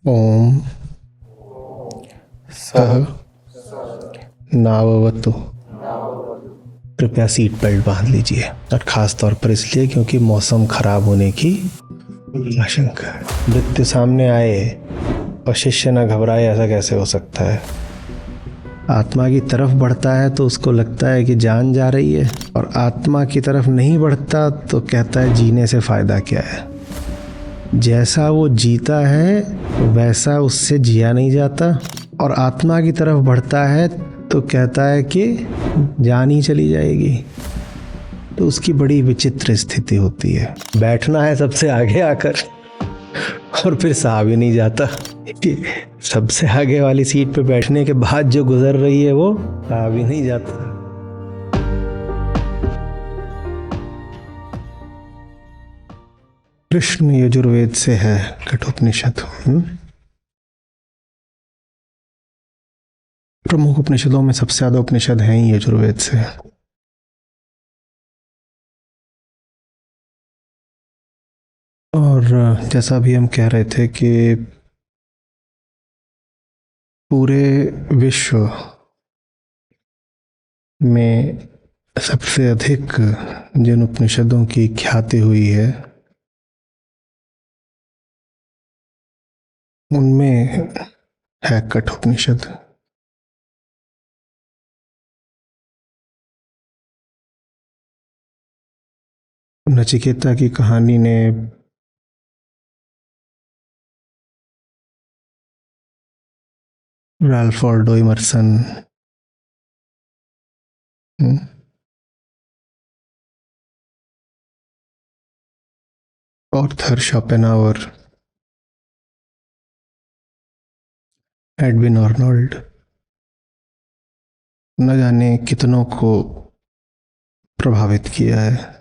ओम सह नाववतु। कृपया seat belt बांध लीजिए, और खास तौर पर इसलिए क्योंकि मौसम खराब होने की आशंका है। मृत्यु सामने आए और शिष्य न घबराए, ऐसा कैसे हो सकता है? आत्मा की तरफ बढ़ता है तो उसको लगता है कि जान जा रही है, और आत्मा की तरफ नहीं बढ़ता तो कहता है जीने से फायदा क्या है। जैसा वो जीता है वैसा उससे जिया नहीं जाता, और आत्मा की तरफ बढ़ता है तो कहता है कि जान ही चली जाएगी। तो उसकी बड़ी विचित्र स्थिति होती है। बैठना है सबसे आगे आकर, और फिर सहा भी नहीं जाता कि सबसे आगे वाली सीट पे बैठने के बाद जो गुजर रही है वो सहा भी नहीं जाता। कृष्ण यजुर्वेद से है, कठोपनिषद। प्रमुख उपनिषदों में सबसे ज्यादा उपनिषद हैं ही यजुर्वेद से। और जैसा भी हम कह रहे थे कि पूरे विश्व में सबसे अधिक जिन उपनिषदों की ख्याति हुई है उनमें है कठोपनिषद। नचिकेता की कहानी ने Ralph Waldo Emerson, Arthur Schopenhauer, Edwin Arnold, न जाने कितनों को प्रभावित किया है।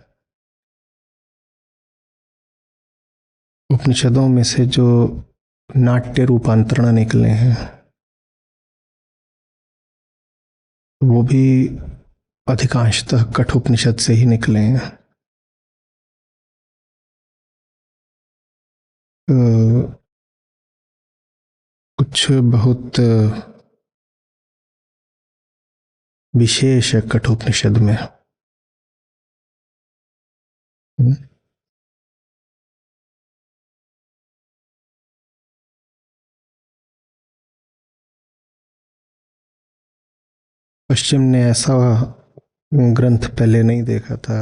उपनिषदों में से जो नाट्य रूपांतरण निकले हैं वो भी अधिकांशतः कठोपनिषद से ही निकले हैं। कुछ बहुत विशेष कठोपनिषद में। पश्चिम ने ऐसा ग्रंथ पहले नहीं देखा था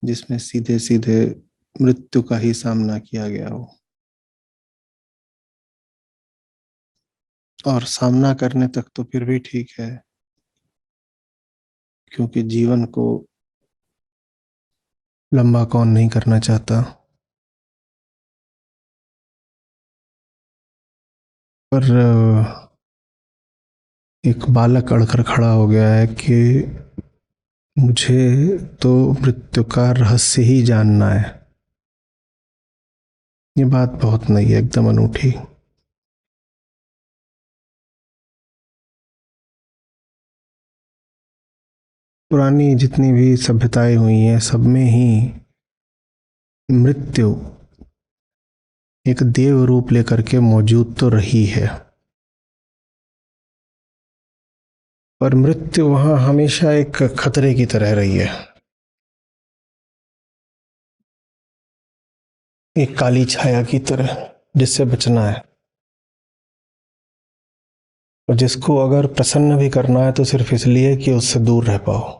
जिसमें सीधे सीधे मृत्यु का ही सामना किया गया हो, और सामना करने तक तो फिर भी ठीक है, क्योंकि जीवन को लंबा कौन नहीं करना चाहता। पर एक बालक अड़कर खड़ा हो गया है कि मुझे तो मृत्यु का रहस्य ही जानना है। ये बात बहुत नई है, एकदम अनूठी। पुरानी जितनी भी सभ्यताएं हुई हैं सब में ही मृत्यु एक देव रूप लेकर के मौजूद तो रही है, पर मृत्यु वहां हमेशा एक खतरे की तरह रही है, एक काली छाया की तरह जिससे बचना है, और जिसको अगर प्रसन्न भी करना है तो सिर्फ इसलिए कि उससे दूर रह पाओ।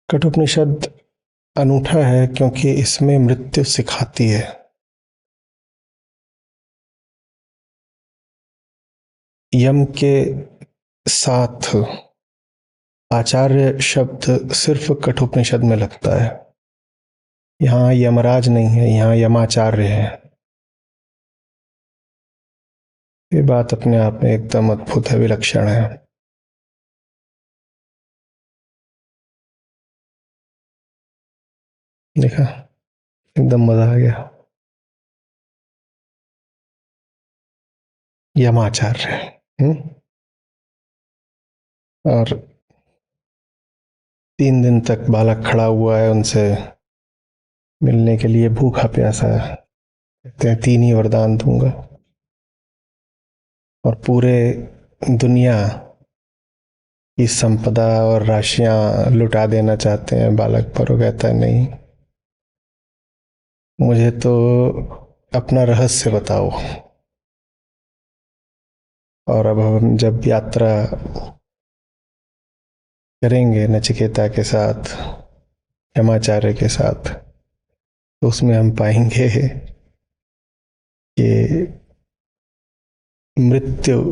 कठोपनिषद अनूठा है क्योंकि इसमें मृत्यु सिखाती है। यम के साथ आचार्य शब्द सिर्फ कठोपनिषद में लगता है। यहाँ यमराज नहीं है, यहाँ यमाचार्य है। ये बात अपने आप में एकदम अद्भुत है, विलक्षण है। देखा, एकदम मजा आ गया। यमाचार्य। और 3 दिन तक बालक खड़ा हुआ है, उनसे मिलने के लिए भूखा प्यासा, कहते हैं 3 ही वरदान दूंगा। और पूरे दुनिया की संपदा और राशियां लुटा देना चाहते हैं बालक पर। वो कहता है नहीं, मुझे तो अपना रहस्य बताओ। और अब हम जब यात्रा करेंगे नचिकेता के साथ, यमाचार्य के साथ, तो उसमें हम पाएंगे कि मृत्यु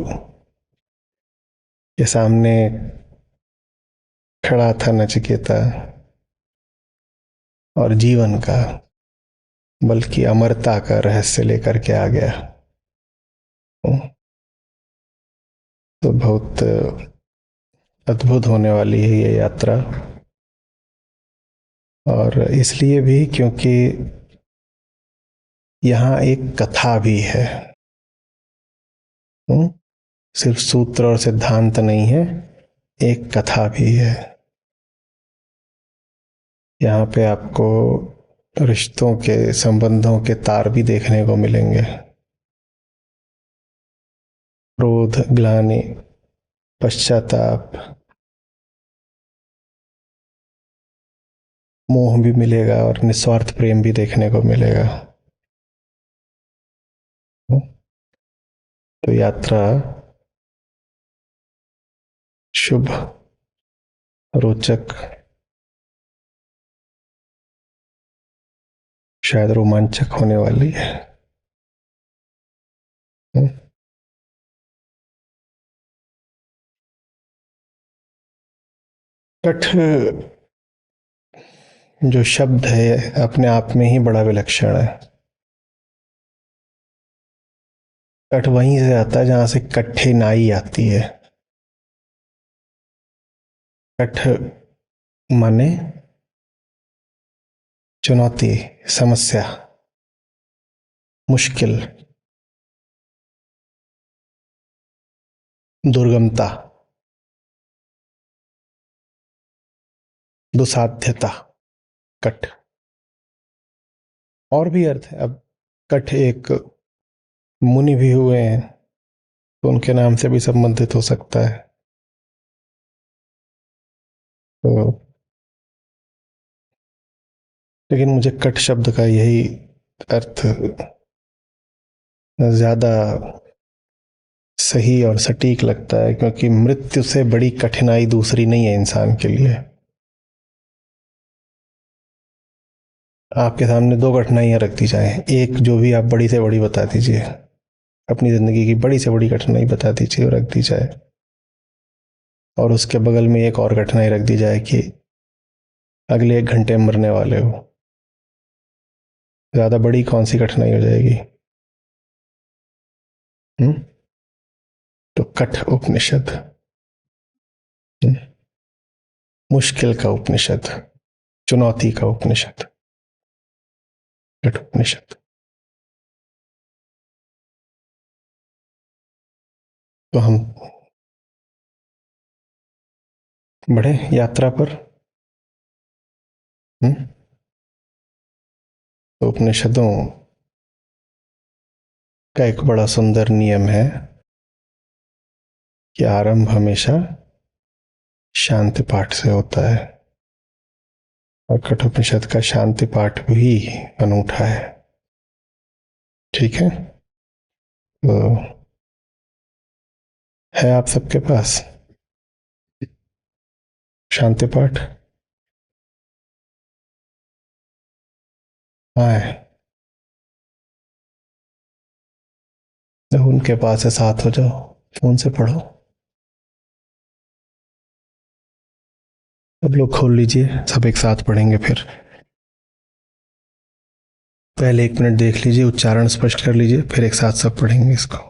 के सामने खड़ा था नचिकेता, और जीवन का, बल्कि अमरता का रहस्य लेकर के आ गया। तो बहुत अद्भुत होने वाली है ये यात्रा। और इसलिए भी क्योंकि यहाँ एक कथा भी है। सिर्फ सूत्र और सिद्धांत नहीं है, एक कथा भी है। यहाँ पे आपको रिश्तों के, संबंधों के तार भी देखने को मिलेंगे। क्रोध, ग्लानि, पश्चाताप, मोह भी मिलेगा, और निस्वार्थ प्रेम भी देखने को मिलेगा। तो यात्रा शुभ, रोचक, शायद रोमांचक होने वाली है। कठ जो शब्द है अपने आप में ही बड़ा विलक्षण है। कठ वहीं से आता है जहां से कठिनाई आती है। कठ माने चुनौती, समस्या, मुश्किल, दुर्गमता, दुसाध्यता। कठ और भी अर्थ है। अब कठ एक मुनि भी हुए हैं, तो उनके नाम से भी संबंधित हो सकता है। तो लेकिन मुझे कठ शब्द का यही अर्थ ज्यादा सही और सटीक लगता है, क्योंकि मृत्यु से बड़ी कठिनाई दूसरी नहीं है इंसान के लिए। आपके सामने 2 कठिनाइयां रख दी जाए, एक जो भी आप बड़ी से बड़ी बता दीजिए, अपनी जिंदगी की बड़ी से बड़ी कठिनाई बता दीजिए और रख दी जाए, और उसके बगल में एक और कठिनाई रख दी जाए कि अगले 1 घंटे में मरने वाले हो। ज्यादा बड़ी कौन सी कठिनाई हो जाएगी? तो कठ उपनिषद, मुश्किल का उपनिषद, चुनौती का उपनिषद, कठ उपनिषद। तो हम बढ़े यात्रा पर। तो उपनिषदों का एक बड़ा सुंदर नियम है कि आरंभ हमेशा शांति पाठ से होता है, और कठोपनिषद का शांति पाठ भी अनूठा है। ठीक है, तो है आप सबके पास शांति पाठ? हाँ है। जब उनके पास है साथ हो जाओ, फोन से पढ़ो। सब लोग खोल लीजिए, सब एक साथ पढ़ेंगे। फिर पहले 1 मिनट देख लीजिए, उच्चारण स्पष्ट कर लीजिए, फिर एक साथ सब पढ़ेंगे इसको।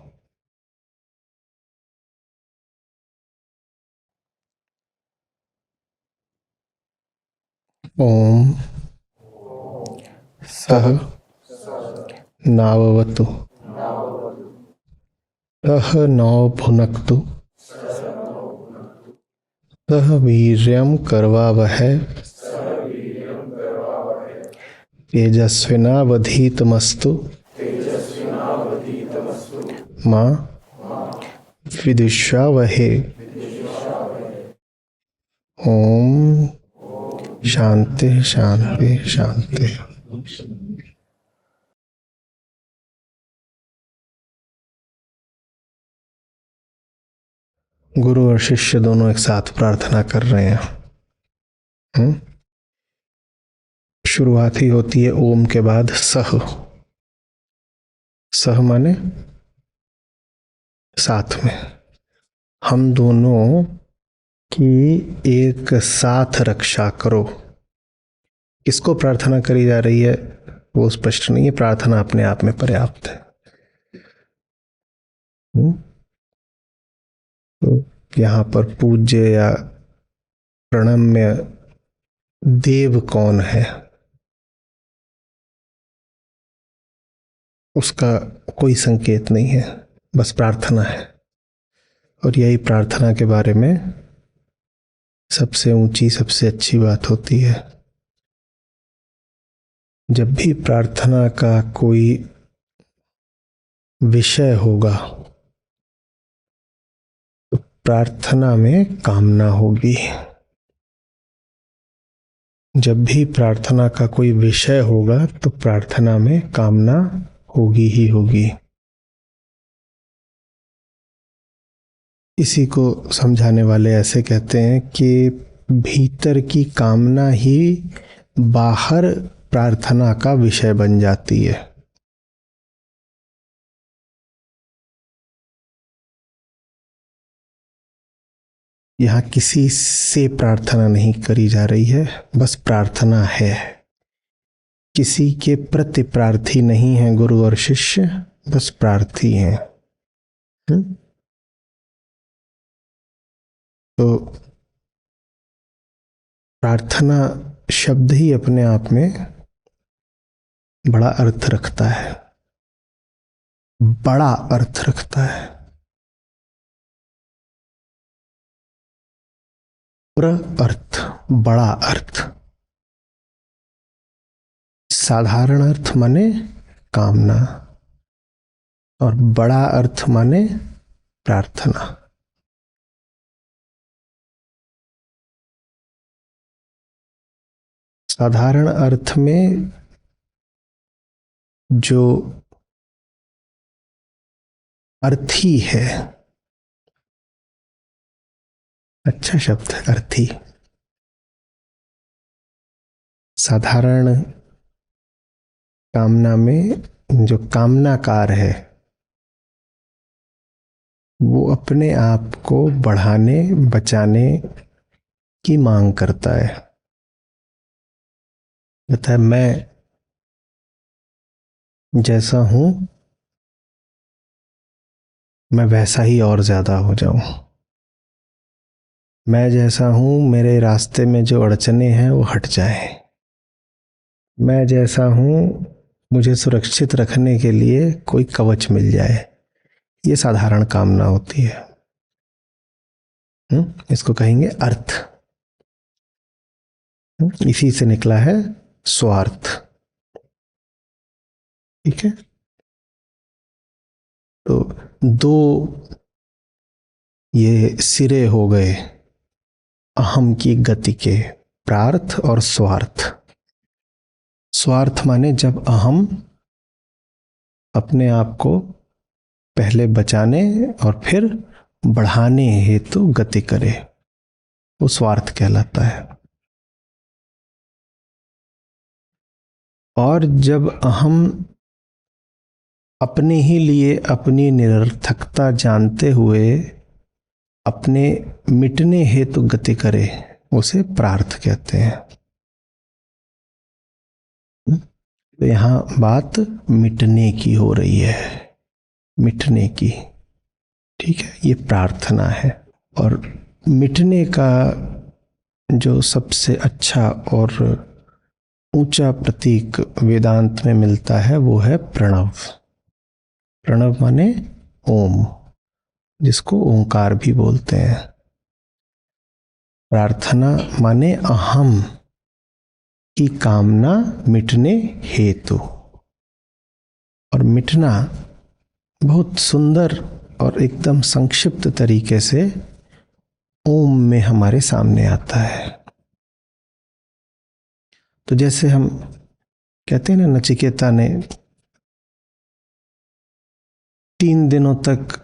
ओम सह नाववतु सह नौ भुनक्तु सह वीर्यं करवावहै तेजस्विनावधीतमस्तु मां विद्विषावहे। ओम शांति शांति शांति। गुरु और शिष्य दोनों एक साथ प्रार्थना कर रहे हैं। शुरुआत ही होती है ओम के बाद सह। सह माने साथ में, हम दोनों की एक साथ रक्षा करो। किसको प्रार्थना करी जा रही है वो स्पष्ट नहीं है, प्रार्थना अपने आप में पर्याप्त है। तो यहाँ पर पूज्य या प्रणम्य देव कौन है उसका कोई संकेत नहीं है, बस प्रार्थना है। और यही प्रार्थना के बारे में सबसे ऊंची सबसे अच्छी बात होती है। जब भी प्रार्थना का कोई विषय होगा तो प्रार्थना में कामना होगी। जब भी प्रार्थना का कोई विषय होगा तो प्रार्थना में कामना होगी ही होगी। इसी को समझाने वाले ऐसे कहते हैं कि भीतर की कामना ही बाहर प्रार्थना का विषय बन जाती है। यहाँ किसी से प्रार्थना नहीं करी जा रही है, बस प्रार्थना है। किसी के प्रति प्रार्थी नहीं है गुरु और शिष्य, बस प्रार्थी हैं। तो प्रार्थना शब्द ही अपने आप में बड़ा अर्थ रखता है, बड़ा अर्थ रखता है। पूरा अर्थ, बड़ा अर्थ। साधारण अर्थ माने कामना और बड़ा अर्थ माने प्रार्थना। साधारण अर्थ में जो अर्थी है, अच्छा शब्द है अर्थी। साधारण कामना में जो कामनाकार है वो अपने आप को बढ़ाने बचाने की मांग करता है। कहता है मैं जैसा हूं मैं वैसा ही और ज्यादा हो जाऊं। मैं जैसा हूं मेरे रास्ते में जो अड़चने हैं वो हट जाएं। मैं जैसा हूं मुझे सुरक्षित रखने के लिए कोई कवच मिल जाए। ये साधारण कामना होती है। इसको कहेंगे अर्थ। इसी से निकला है स्वार्थ। ठीक है। तो दो ये सिरे हो गए अहम की गति के, प्रार्थ और स्वार्थ। स्वार्थ माने जब अहम अपने आप को पहले बचाने और फिर बढ़ाने हेतु गति करे, वो स्वार्थ कहलाता है। और जब अहम अपने ही लिए अपनी निरर्थकता जानते हुए अपने मिटने हेतु गति करे, उसे प्रार्थ कहते हैं। तो यहां बात मिटने की हो रही है, मिटने की। ठीक है, ये प्रार्थना है। और मिटने का जो सबसे अच्छा और ऊंचा प्रतीक वेदांत में मिलता है वो है प्रणव। प्रणव माने ओम, जिसको ओंकार भी बोलते हैं। प्रार्थना माने अहम की कामना मिटने हेतु। और मिटना बहुत सुंदर और एकदम संक्षिप्त तरीके से ओम में हमारे सामने आता है। तो जैसे हम कहते हैं ना, नचिकेता ने 3 दिनों तक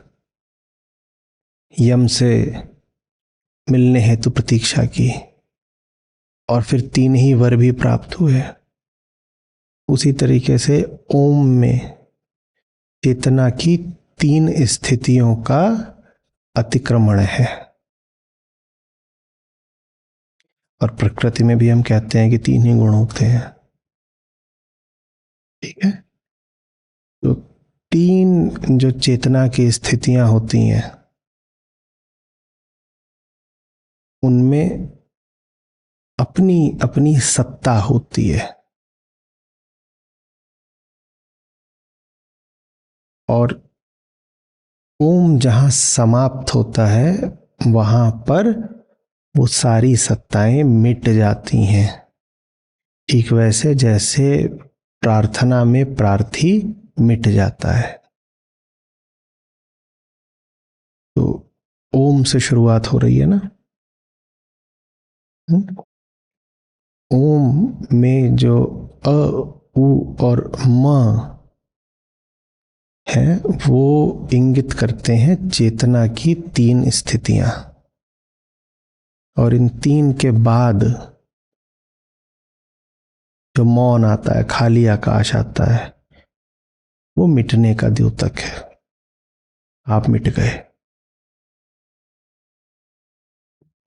यम से मिलने हेतु प्रतीक्षा की और फिर 3 ही वर भी प्राप्त हुए। उसी तरीके से ओम में चेतना की 3 स्थितियों का अतिक्रमण है। और प्रकृति में भी हम कहते हैं कि 3 ही गुण होते हैं। ठीक है, तो 3 जो चेतना की स्थितियां होती हैं उनमें अपनी अपनी सत्ता होती है। और ओम जहां समाप्त होता है वहां पर वो सारी सत्ताएं मिट जाती हैं। ठीक वैसे जैसे प्रार्थना में प्रार्थी मिट जाता है। तो ओम से शुरुआत हो रही है ना। ओम में जो अ, उ और म है वो इंगित करते हैं चेतना की 3 स्थितियां। और इन 3 के बाद जो मौन आता है, खाली आकाश आता है, वो मिटने का द्योतक है। आप मिट गए।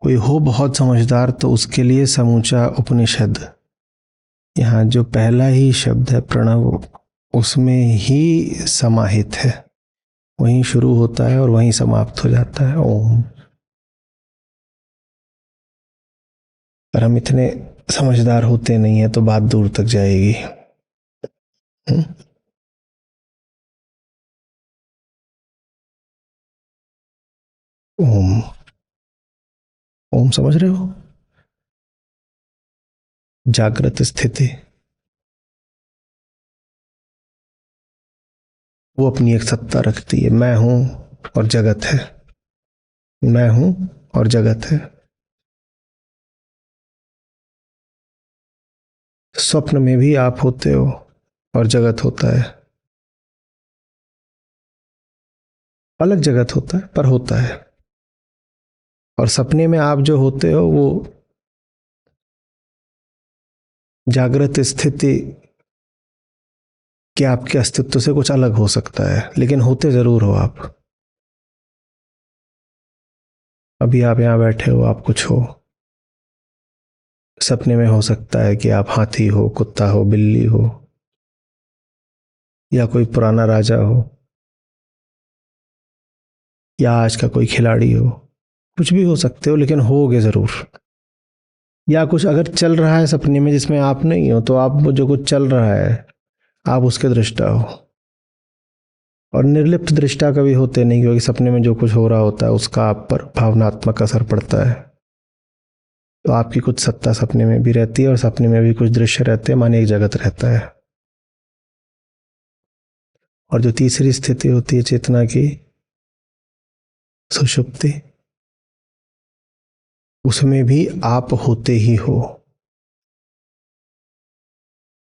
कोई हो बहुत समझदार तो उसके लिए समूचा उपनिषद, यहाँ जो पहला ही शब्द है प्रणव, उसमें ही समाहित है। वहीं शुरू होता है और वहीं समाप्त हो जाता है ओम। पर हम इतने समझदार होते नहीं है तो बात दूर तक जाएगी। ओम, ओम समझ रहे हो? जागृत स्थिति, वो अपनी एक सत्ता रखती है। मैं हूं और जगत है, मैं हूं और जगत है। स्वप्न में भी आप होते हो और जगत होता है। अलग जगत होता है पर होता है। और सपने में आप जो होते हो वो जागृत स्थिति कि आपके अस्तित्व से कुछ अलग हो सकता है, लेकिन होते जरूर हो आप। अभी आप यहां बैठे हो, आप कुछ हो। सपने में हो सकता है कि आप हाथी हो, कुत्ता हो, बिल्ली हो, या कोई पुराना राजा हो, या आज का कोई खिलाड़ी हो। कुछ भी हो सकते हो, लेकिन होगे जरूर। या कुछ अगर चल रहा है सपने में जिसमें आप नहीं हो, तो आप जो कुछ चल रहा है आप उसके दृष्टा हो। और निर्लिप्त दृष्टा कभी होते नहीं, क्योंकि सपने में जो कुछ हो रहा होता है उसका आप पर भावनात्मक असर पड़ता है। तो आपकी कुछ सत्ता सपने में भी रहती है और सपने में भी कुछ दृश्य रहते हैं, माने एक जगत रहता है। और जो तीसरी स्थिति होती है चेतना की, सुषुप्ति, उसमें भी आप होते ही हो।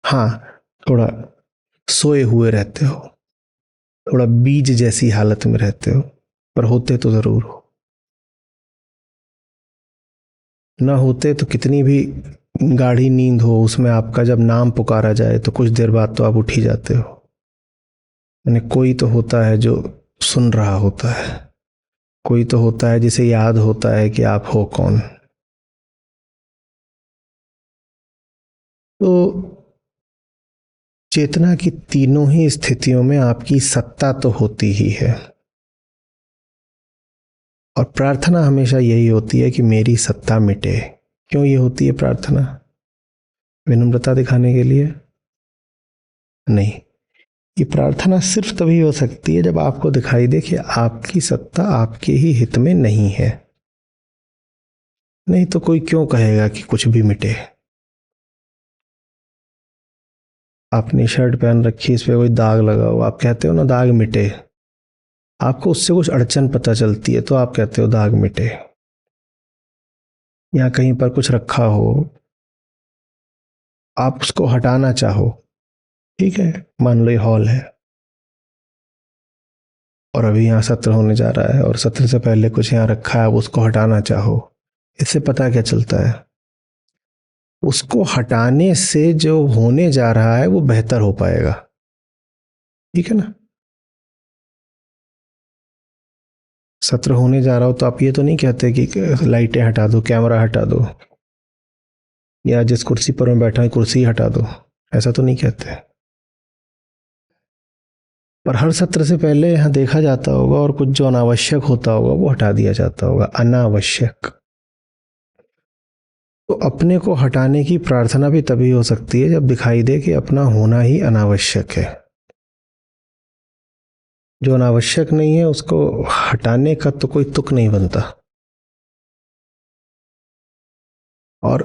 हाँ, थोड़ा सोए हुए रहते हो, थोड़ा बीज जैसी हालत में रहते हो, पर होते तो जरूर हो। ना होते तो कितनी भी गाढ़ी नींद हो, उसमें आपका जब नाम पुकारा जाए तो कुछ देर बाद तो आप उठ ही जाते हो। यानी कोई तो होता है जो सुन रहा होता है, कोई तो होता है जिसे याद होता है कि आप हो कौन। तो चेतना की तीनों ही स्थितियों में आपकी सत्ता तो होती ही है। और प्रार्थना हमेशा यही होती है कि मेरी सत्ता मिटे। क्यों ये होती है प्रार्थना? विनम्रता दिखाने के लिए? नहीं, ये प्रार्थना सिर्फ तभी हो सकती है जब आपको दिखाई दे कि आपकी सत्ता आपके ही हित में नहीं है। नहीं तो कोई क्यों कहेगा कि कुछ भी मिटे। आपने शर्ट पहन रखी, इस पे कोई दाग लगा हो, आप कहते हो ना दाग मिटे। आपको उससे कुछ अड़चन पता चलती है तो आप कहते हो दाग मिटे। या कहीं पर कुछ रखा हो, आप उसको हटाना चाहो, ठीक है, मान लो ये हॉल है और अभी यहाँ सत्र होने जा रहा है और सत्र से पहले कुछ यहाँ रखा है, आप उसको हटाना चाहो, इससे पता क्या चलता है? उसको हटाने से जो होने जा रहा है वो बेहतर हो पाएगा, ठीक है ना। सत्र होने जा रहा हो तो आप ये तो नहीं कहते कि लाइटें हटा दो, कैमरा हटा दो, या जिस कुर्सी पर मैं बैठा हूं कुर्सी हटा दो, ऐसा तो नहीं कहते। पर हर सत्र से पहले यहाँ देखा जाता होगा और कुछ जो अनावश्यक होता होगा वो हटा दिया जाता होगा, अनावश्यक। तो अपने को हटाने की प्रार्थना भी तभी हो सकती है जब दिखाई दे कि अपना होना ही अनावश्यक है। जो अनावश्यक नहीं है उसको हटाने का तो कोई तुक नहीं बनता। और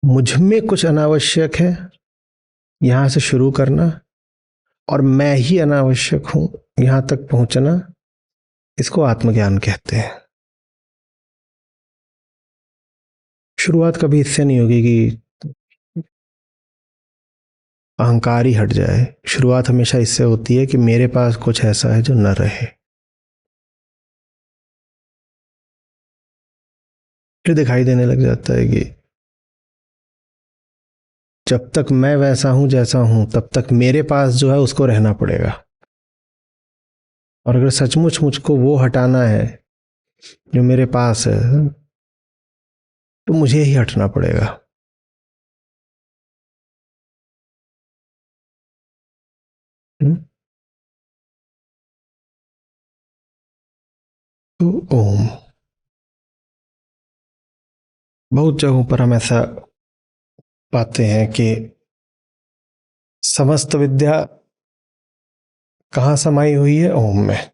मुझ में कुछ अनावश्यक है, यहां से शुरू करना, और मैं ही अनावश्यक हूं यहां तक पहुंचना, इसको आत्मज्ञान कहते हैं। शुरुआत कभी इससे नहीं होगी कि अहंकार ही हट जाए। शुरुआत हमेशा इससे होती है कि मेरे पास कुछ ऐसा है जो न रहे। फिर दिखाई देने लग जाता है कि जब तक मैं वैसा हूं जैसा हूं तब तक मेरे पास जो है उसको रहना पड़ेगा, और अगर सचमुच मुझको वो हटाना है जो मेरे पास है तो मुझे ही हटना पड़ेगा। तो ओम, बहुत जगहों पर हम ऐसा पाते हैं कि समस्त विद्या कहाँ समाई हुई है? ओम में।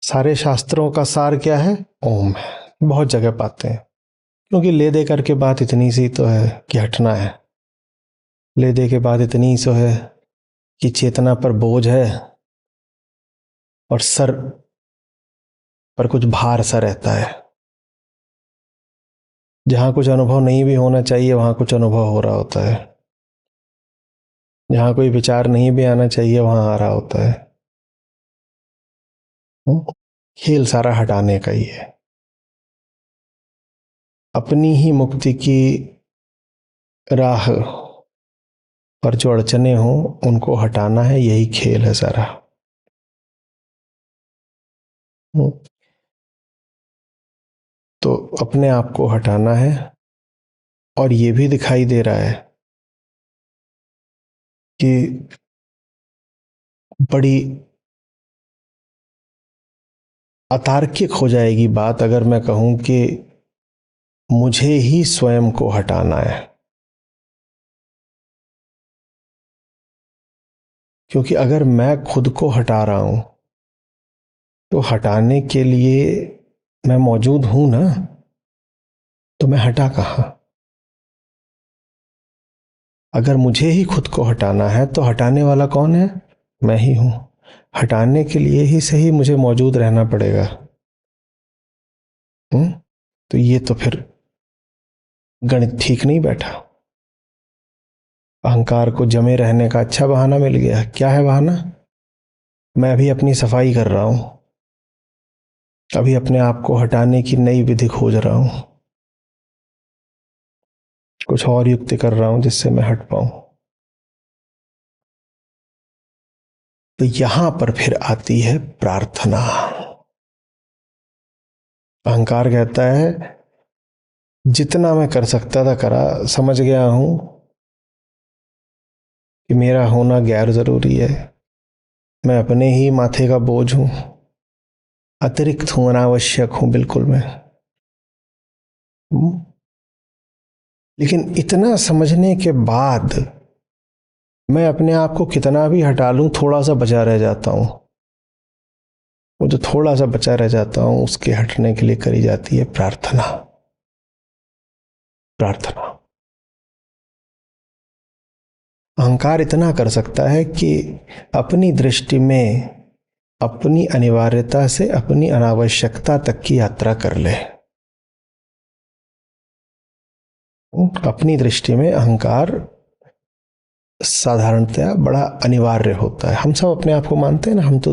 सारे शास्त्रों का सार क्या है? ओम है। बहुत जगह पाते हैं, क्योंकि ले दे करके बात इतनी सी तो है कि हटना है। ले दे के बाद इतनी सो है कि चेतना पर बोझ है और सर पर कुछ भार सा रहता है। जहां कुछ अनुभव नहीं भी होना चाहिए वहां कुछ अनुभव हो रहा होता है। जहां कोई विचार नहीं भी आना चाहिए वहां आ रहा होता है। खेल सारा हटाने का ही है। अपनी ही मुक्ति की राह पर जो अड़चने हों उनको हटाना है, यही खेल है सारा। तो अपने आप को हटाना है, और ये भी दिखाई दे रहा है कि बड़ी अतार्किक हो जाएगी बात अगर मैं कहूं कि मुझे ही स्वयं को हटाना है। क्योंकि अगर मैं खुद को हटा रहा हूं तो हटाने के लिए मैं मौजूद हूं ना, तो मैं हटा कहां? अगर मुझे ही खुद को हटाना है तो हटाने वाला कौन है? मैं ही हूं। हटाने के लिए ही सही मुझे मौजूद रहना पड़ेगा। तो ये तो फिर गणित ठीक नहीं बैठा। अहंकार को जमे रहने का अच्छा बहाना मिल गया। क्या है बहाना? मैं अभी अपनी सफाई कर रहा हूं, अभी अपने आप को हटाने की नई विधि खोज रहा हूं, कुछ और युक्ति कर रहा हूं जिससे मैं हट पाऊं। तो यहां पर फिर आती है प्रार्थना। अहंकार कहता है जितना मैं कर सकता था करा, समझ गया हूं कि मेरा होना गैर जरूरी है, मैं अपने ही माथे का बोझ हूं, अतिरिक्त हूं, अनावश्यक हूं बिल्कुल मैं। लेकिन इतना समझने के बाद मैं अपने आप को कितना भी हटा लूं थोड़ा सा बचा रह जाता हूं। वो जो थोड़ा सा बचा रह जाता हूं उसके हटने के लिए करी जाती है प्रार्थना। प्रार्थना। अहंकार इतना कर सकता है कि अपनी दृष्टि में अपनी अनिवार्यता से अपनी अनावश्यकता तक की यात्रा कर ले। अपनी दृष्टि में अहंकार साधारणतया बड़ा अनिवार्य होता है। हम सब अपने आप को मानते हैं ना, हम तो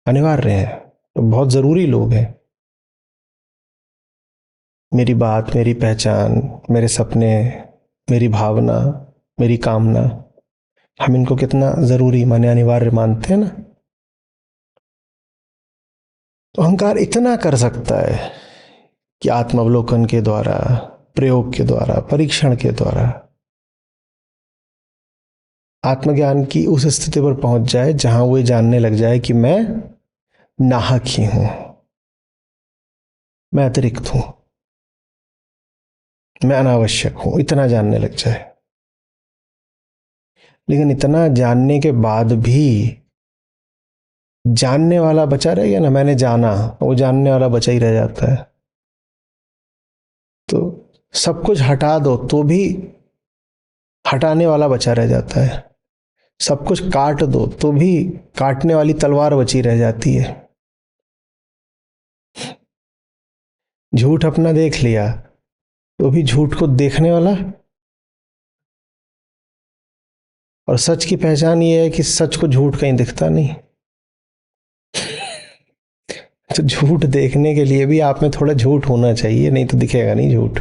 अनिवार्य हैं, तो बहुत जरूरी लोग हैं। मेरी बात, मेरी पहचान, मेरे सपने, मेरी भावना, मेरी कामना, हम इनको कितना जरूरी माने, अनिवार्य मानते हैं ना। तो अहंकार इतना कर सकता है कि आत्मावलोकन के द्वारा, प्रयोग के द्वारा, परीक्षण के द्वारा आत्मज्ञान की उस स्थिति पर पहुंच जाए जहां वो जानने लग जाए कि मैं नाहक ही हूं, मैं अतिरिक्त हूं, मैं अनावश्यक हूं, इतना जानने लग जाए। लेकिन इतना जानने के बाद भी जानने वाला बचा रह गया ना, मैंने जाना, वो जानने वाला बचा ही रह जाता है। तो सब कुछ हटा दो तो भी हटाने वाला बचा रह जाता है। सब कुछ काट दो तो भी काटने वाली तलवार बची रह जाती है। झूठ अपना देख लिया तो भी झूठ को देखने वाला, और सच की पहचान ये है कि सच को झूठ कहीं दिखता नहीं। तो झूठ देखने के लिए भी आप में थोड़ा झूठ होना चाहिए, नहीं तो दिखेगा नहीं झूठ।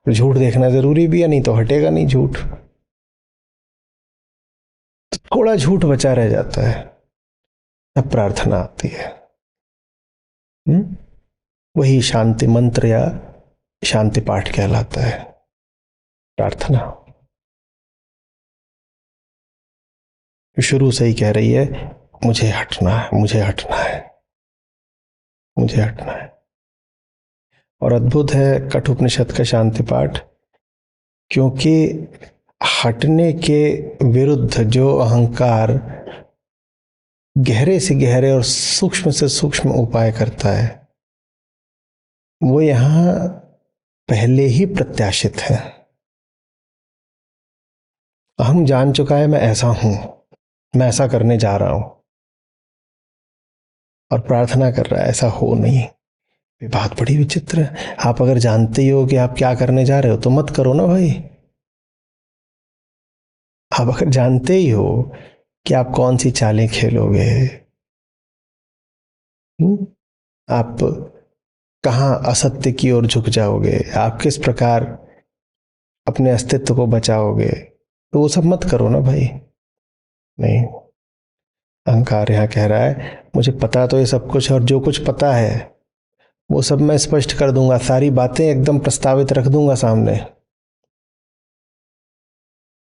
और झूठ देखना जरूरी भी है, नहीं तो हटेगा नहीं झूठ। तो थोड़ा झूठ बचा रह जाता है, तब प्रार्थना आती है। वही शांति मंत्र या शांति पाठ कहलाता है, प्रार्थना। शुरू से ही कह रही है मुझे हटना है, मुझे हटना है, मुझे हटना है। और अद्भुत है कठोपनिषद का शांति पाठ, क्योंकि हटने के विरुद्ध जो अहंकार गहरे से गहरे और सूक्ष्म से सूक्ष्म उपाय करता है, वो यहां पहले ही प्रत्याशित है। अहम जान चुका है मैं ऐसा हूं, मैं ऐसा करने जा रहा हूं, और प्रार्थना कर रहा है ऐसा हो नहीं। ये बात बड़ी विचित्र है। आप अगर जानते ही हो कि आप क्या करने जा रहे हो तो मत करो ना भाई। आप अगर जानते ही हो कि आप कौन सी चालें खेलोगे, आप कहां असत्य की ओर झुक जाओगे, आप किस प्रकार अपने अस्तित्व को बचाओगे, तो वो सब मत करो ना भाई। नहीं, अहंकार यहां कह रहा है मुझे पता तो ये सब कुछ, और जो कुछ पता है वो सब मैं स्पष्ट कर दूंगा, सारी बातें एकदम प्रस्तावित रख दूंगा सामने।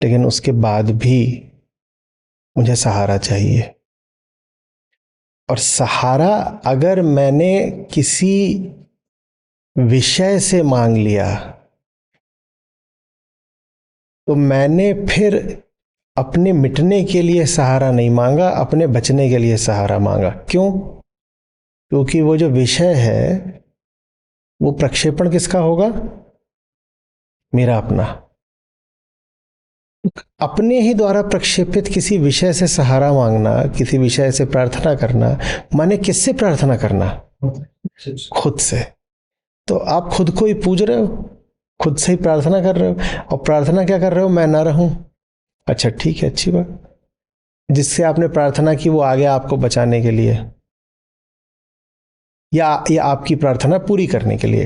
लेकिन उसके बाद भी मुझे सहारा चाहिए। और सहारा अगर मैंने किसी विषय से मांग लिया तो मैंने फिर अपने मिटने के लिए सहारा नहीं मांगा, अपने बचने के लिए सहारा मांगा। क्यों? क्योंकि वो जो विषय है वो प्रक्षेपण किसका होगा? मेरा अपना। अपने ही द्वारा प्रक्षेपित किसी विषय से सहारा मांगना, किसी विषय से प्रार्थना करना, माने किससे प्रार्थना करना? खुद से। तो आप खुद को ही पूज रहे हो, खुद से ही प्रार्थना कर रहे हो। और प्रार्थना क्या कर रहे हो? मैं ना रहूं। अच्छा ठीक है, अच्छी बात। जिससे आपने प्रार्थना की वो आ गया आपको बचाने के लिए, या आपकी प्रार्थना पूरी करने के लिए।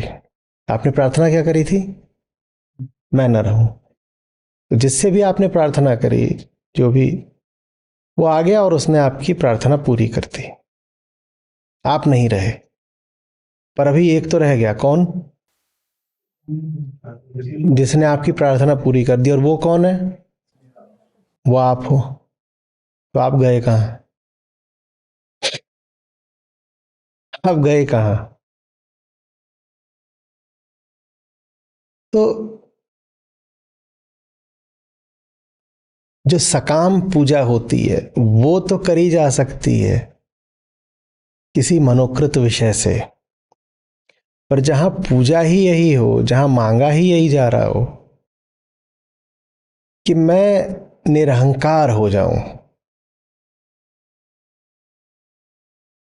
आपने प्रार्थना क्या करी थी? मैं ना रहूं। तो जिससे भी आपने प्रार्थना करी, जो भी, वो आ गया और उसने आपकी प्रार्थना पूरी कर दी। आप नहीं रहे, पर अभी एक तो रह गया। कौन? जिसने आपकी प्रार्थना पूरी कर दी। और वो कौन है? वो आप हो। तो आप गए कहां? आप गए कहां? तो जो सकाम पूजा होती है वो तो करी जा सकती है किसी मनोकृत विषय से, पर जहां पूजा ही यही हो, जहां मांगा ही यही जा रहा हो, कि मैं निरहंकार हो जाऊं,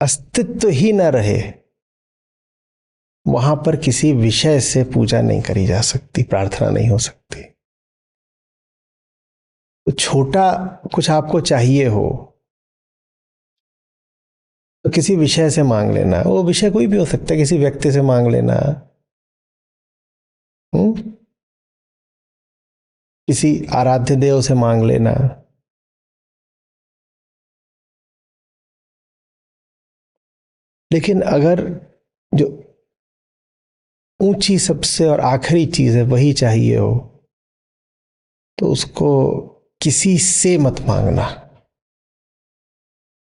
अस्तित्व ही न रहे, वहां पर किसी विषय से पूजा नहीं करी जा सकती, प्रार्थना नहीं हो सकती। तो छोटा कुछ आपको चाहिए हो तो किसी विषय से मांग लेना, वो विषय कोई भी हो सकता है, किसी व्यक्ति से मांग लेना, किसी आराध्य देव से मांग लेना। लेकिन अगर जो ऊंची सबसे और आखिरी चीज है वही चाहिए हो तो उसको किसी से मत मांगना।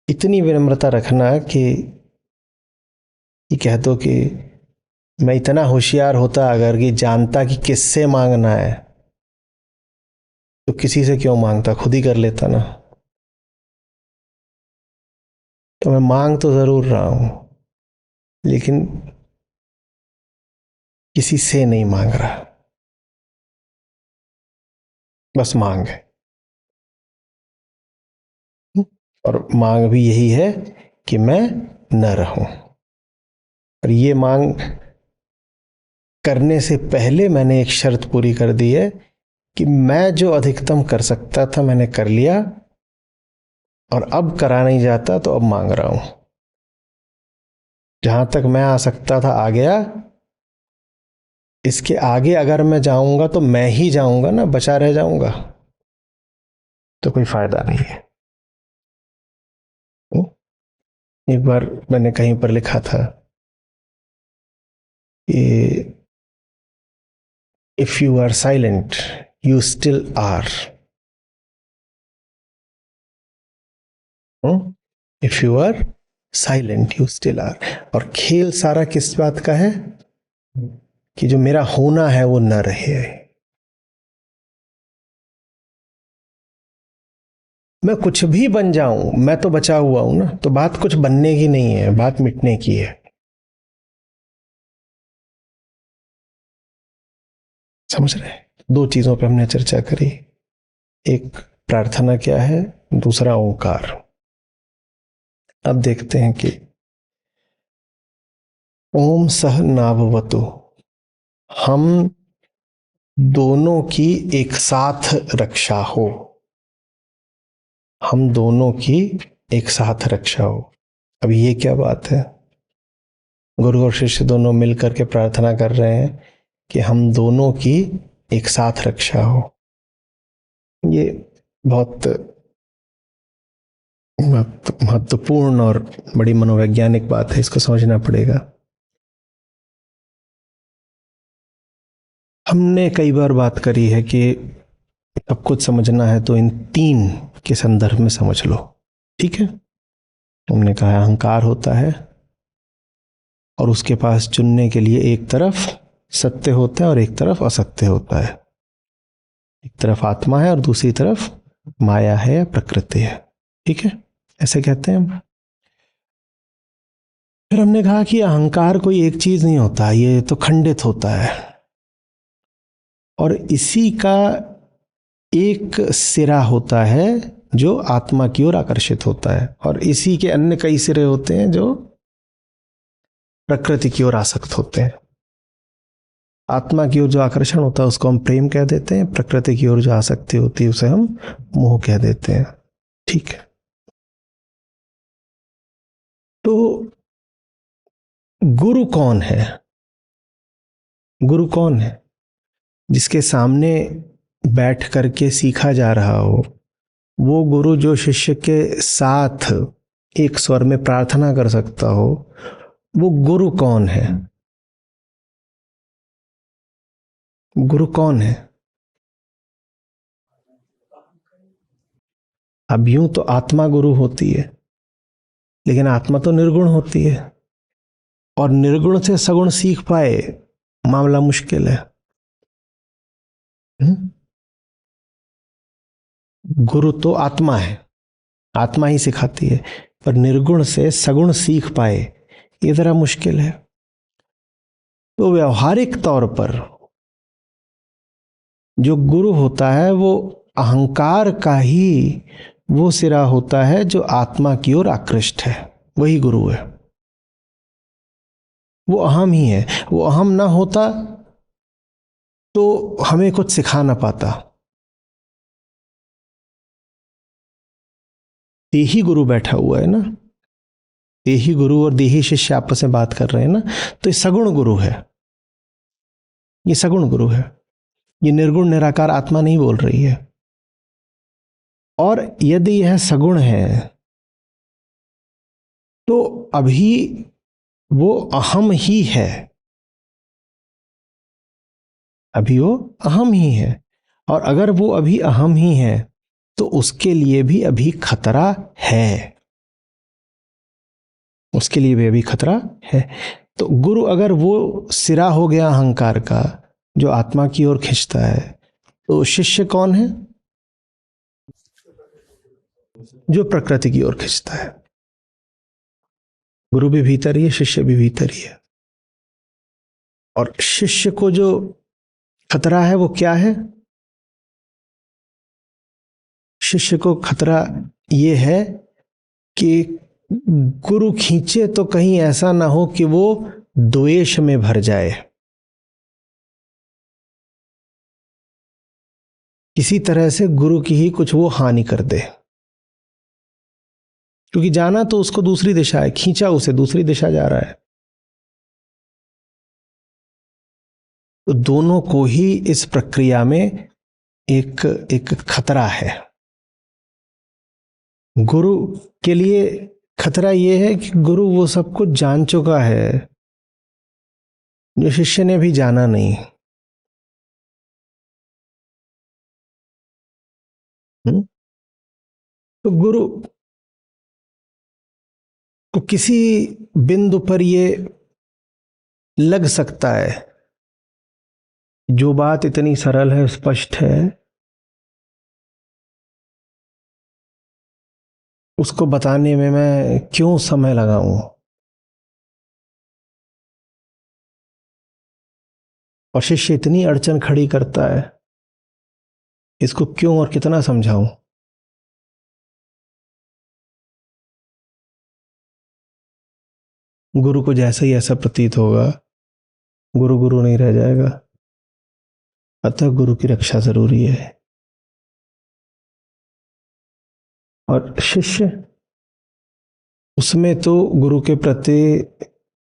इतनी विनम्रता रखना कि कह दो कि मैं इतना होशियार होता अगर कि जानता कि किससे मांगना है तो किसी से क्यों मांगता, खुद ही कर लेता ना। तो मैं मांग तो जरूर रहा हूं लेकिन किसी से नहीं मांग रहा, बस मांग है। और मांग भी यही है कि मैं न रहूं। और ये मांग करने से पहले मैंने एक शर्त पूरी कर दी है कि मैं जो अधिकतम कर सकता था मैंने कर लिया, और अब करा नहीं जाता तो अब मांग रहा हूं। जहां तक मैं आ सकता था आ गया, इसके आगे अगर मैं जाऊंगा तो मैं ही जाऊंगा ना, बचा रह जाऊंगा तो कोई फायदा नहीं है। एक बार मैंने कहीं पर लिखा था कि if you are silent you still are, if you are silent you still are. और खेल सारा किस बात का है कि जो मेरा होना है वो न रहे। मैं कुछ भी बन जाऊं, मैं तो बचा हुआ हूं ना, तो बात कुछ बनने की नहीं है, बात मिटने की है। समझ रहे हैं? दो चीजों पे हमने चर्चा करी, एक प्रार्थना क्या है, दूसरा ओंकार। अब देखते हैं कि ओम सह नाभवतु, हम दोनों की एक साथ रक्षा हो, हम दोनों की एक साथ रक्षा हो। अब ये क्या बात है? गुरु और शिष्य दोनों मिलकर के प्रार्थना कर रहे हैं कि हम दोनों की एक साथ रक्षा हो। ये बहुत महत्वपूर्ण और बड़ी मनोवैज्ञानिक बात है, इसको समझना पड़ेगा। हमने कई बार बात करी है कि सब कुछ समझना है तो इन तीन के संदर्भ में समझ लो, ठीक है। हमने कहा अहंकार होता है और उसके पास चुनने के लिए एक तरफ सत्य होता है और एक तरफ असत्य होता है। एक तरफ आत्मा है और दूसरी तरफ माया है या प्रकृति है, ठीक है, ऐसे कहते हैं हम। फिर हमने कहा कि अहंकार कोई एक चीज नहीं होता, ये तो खंडित होता है और इसी का एक सिरा होता है जो आत्मा की ओर आकर्षित होता है और इसी के अन्य कई सिरे होते हैं जो प्रकृति की ओर आसक्त होते हैं। आत्मा की ओर जो आकर्षण होता है उसको हम प्रेम कह देते हैं, प्रकृति की ओर जो आसक्ति होती है उसे हम मोह कह देते हैं, ठीक है। तो गुरु कौन है? गुरु कौन है? जिसके सामने बैठ करके सीखा जा रहा हो, वो गुरु जो शिष्य के साथ एक स्वर में प्रार्थना कर सकता हो, वो गुरु कौन है? गुरु कौन है? अब यूं तो आत्मा गुरु होती है लेकिन आत्मा तो निर्गुण होती है और निर्गुण से सगुण सीख पाए मामला मुश्किल है। गुरु तो आत्मा है, आत्मा ही सिखाती है, पर निर्गुण से सगुण सीख पाए ये जरा मुश्किल है। तो व्यावहारिक तौर पर जो गुरु होता है वो अहंकार का ही वो सिरा होता है जो आत्मा की ओर आकृष्ट है, वही गुरु है। वो अहम ही है। वो अहम ना होता तो हमें कुछ सिखा ना पाता। देही गुरु बैठा हुआ है ना, देही गुरु और देही शिष्य आपस में बात कर रहे हैं ना, तो ये सगुण गुरु है। ये सगुण गुरु है। ये निर्गुण निराकार आत्मा नहीं बोल रही है। और यदि यह सगुण है तो अभी वो अहम ही है, अभी वो अहम ही है। और अगर वो अभी अहम ही है तो उसके लिए भी अभी खतरा है, उसके लिए भी अभी खतरा है। तो गुरु अगर वो सिरा हो गया अहंकार का जो आत्मा की ओर खींचता है, तो शिष्य कौन है? जो प्रकृति की ओर खींचता है। गुरु भी भीतर ही है, शिष्य भी भीतर ही है। और शिष्य को जो खतरा है वो क्या है? शिष्य को खतरा ये है कि गुरु खींचे तो कहीं ऐसा ना हो कि वो द्वेष में भर जाए, किसी तरह से गुरु की ही कुछ वो हानि कर दे। क्योंकि जाना तो उसको दूसरी दिशा है, खींचा उसे दूसरी दिशा जा रहा है। तो दोनों को ही इस प्रक्रिया में एक एक खतरा है। गुरु के लिए खतरा यह है कि गुरु वो सब कुछ जान चुका है जो शिष्य ने भी जाना नहीं। तो गुरु को किसी बिंदु पर ये लग सकता है जो बात इतनी सरल है, स्पष्ट है, उसको बताने में मैं क्यों समय लगाऊं। और शिष्य इतनी अड़चन खड़ी करता है, इसको क्यों और कितना समझाऊं। गुरु को जैसे ही ऐसा प्रतीत होगा, गुरु गुरु नहीं रह जाएगा। अतः गुरु की रक्षा जरूरी है। और शिष्य, उसमें तो गुरु के प्रति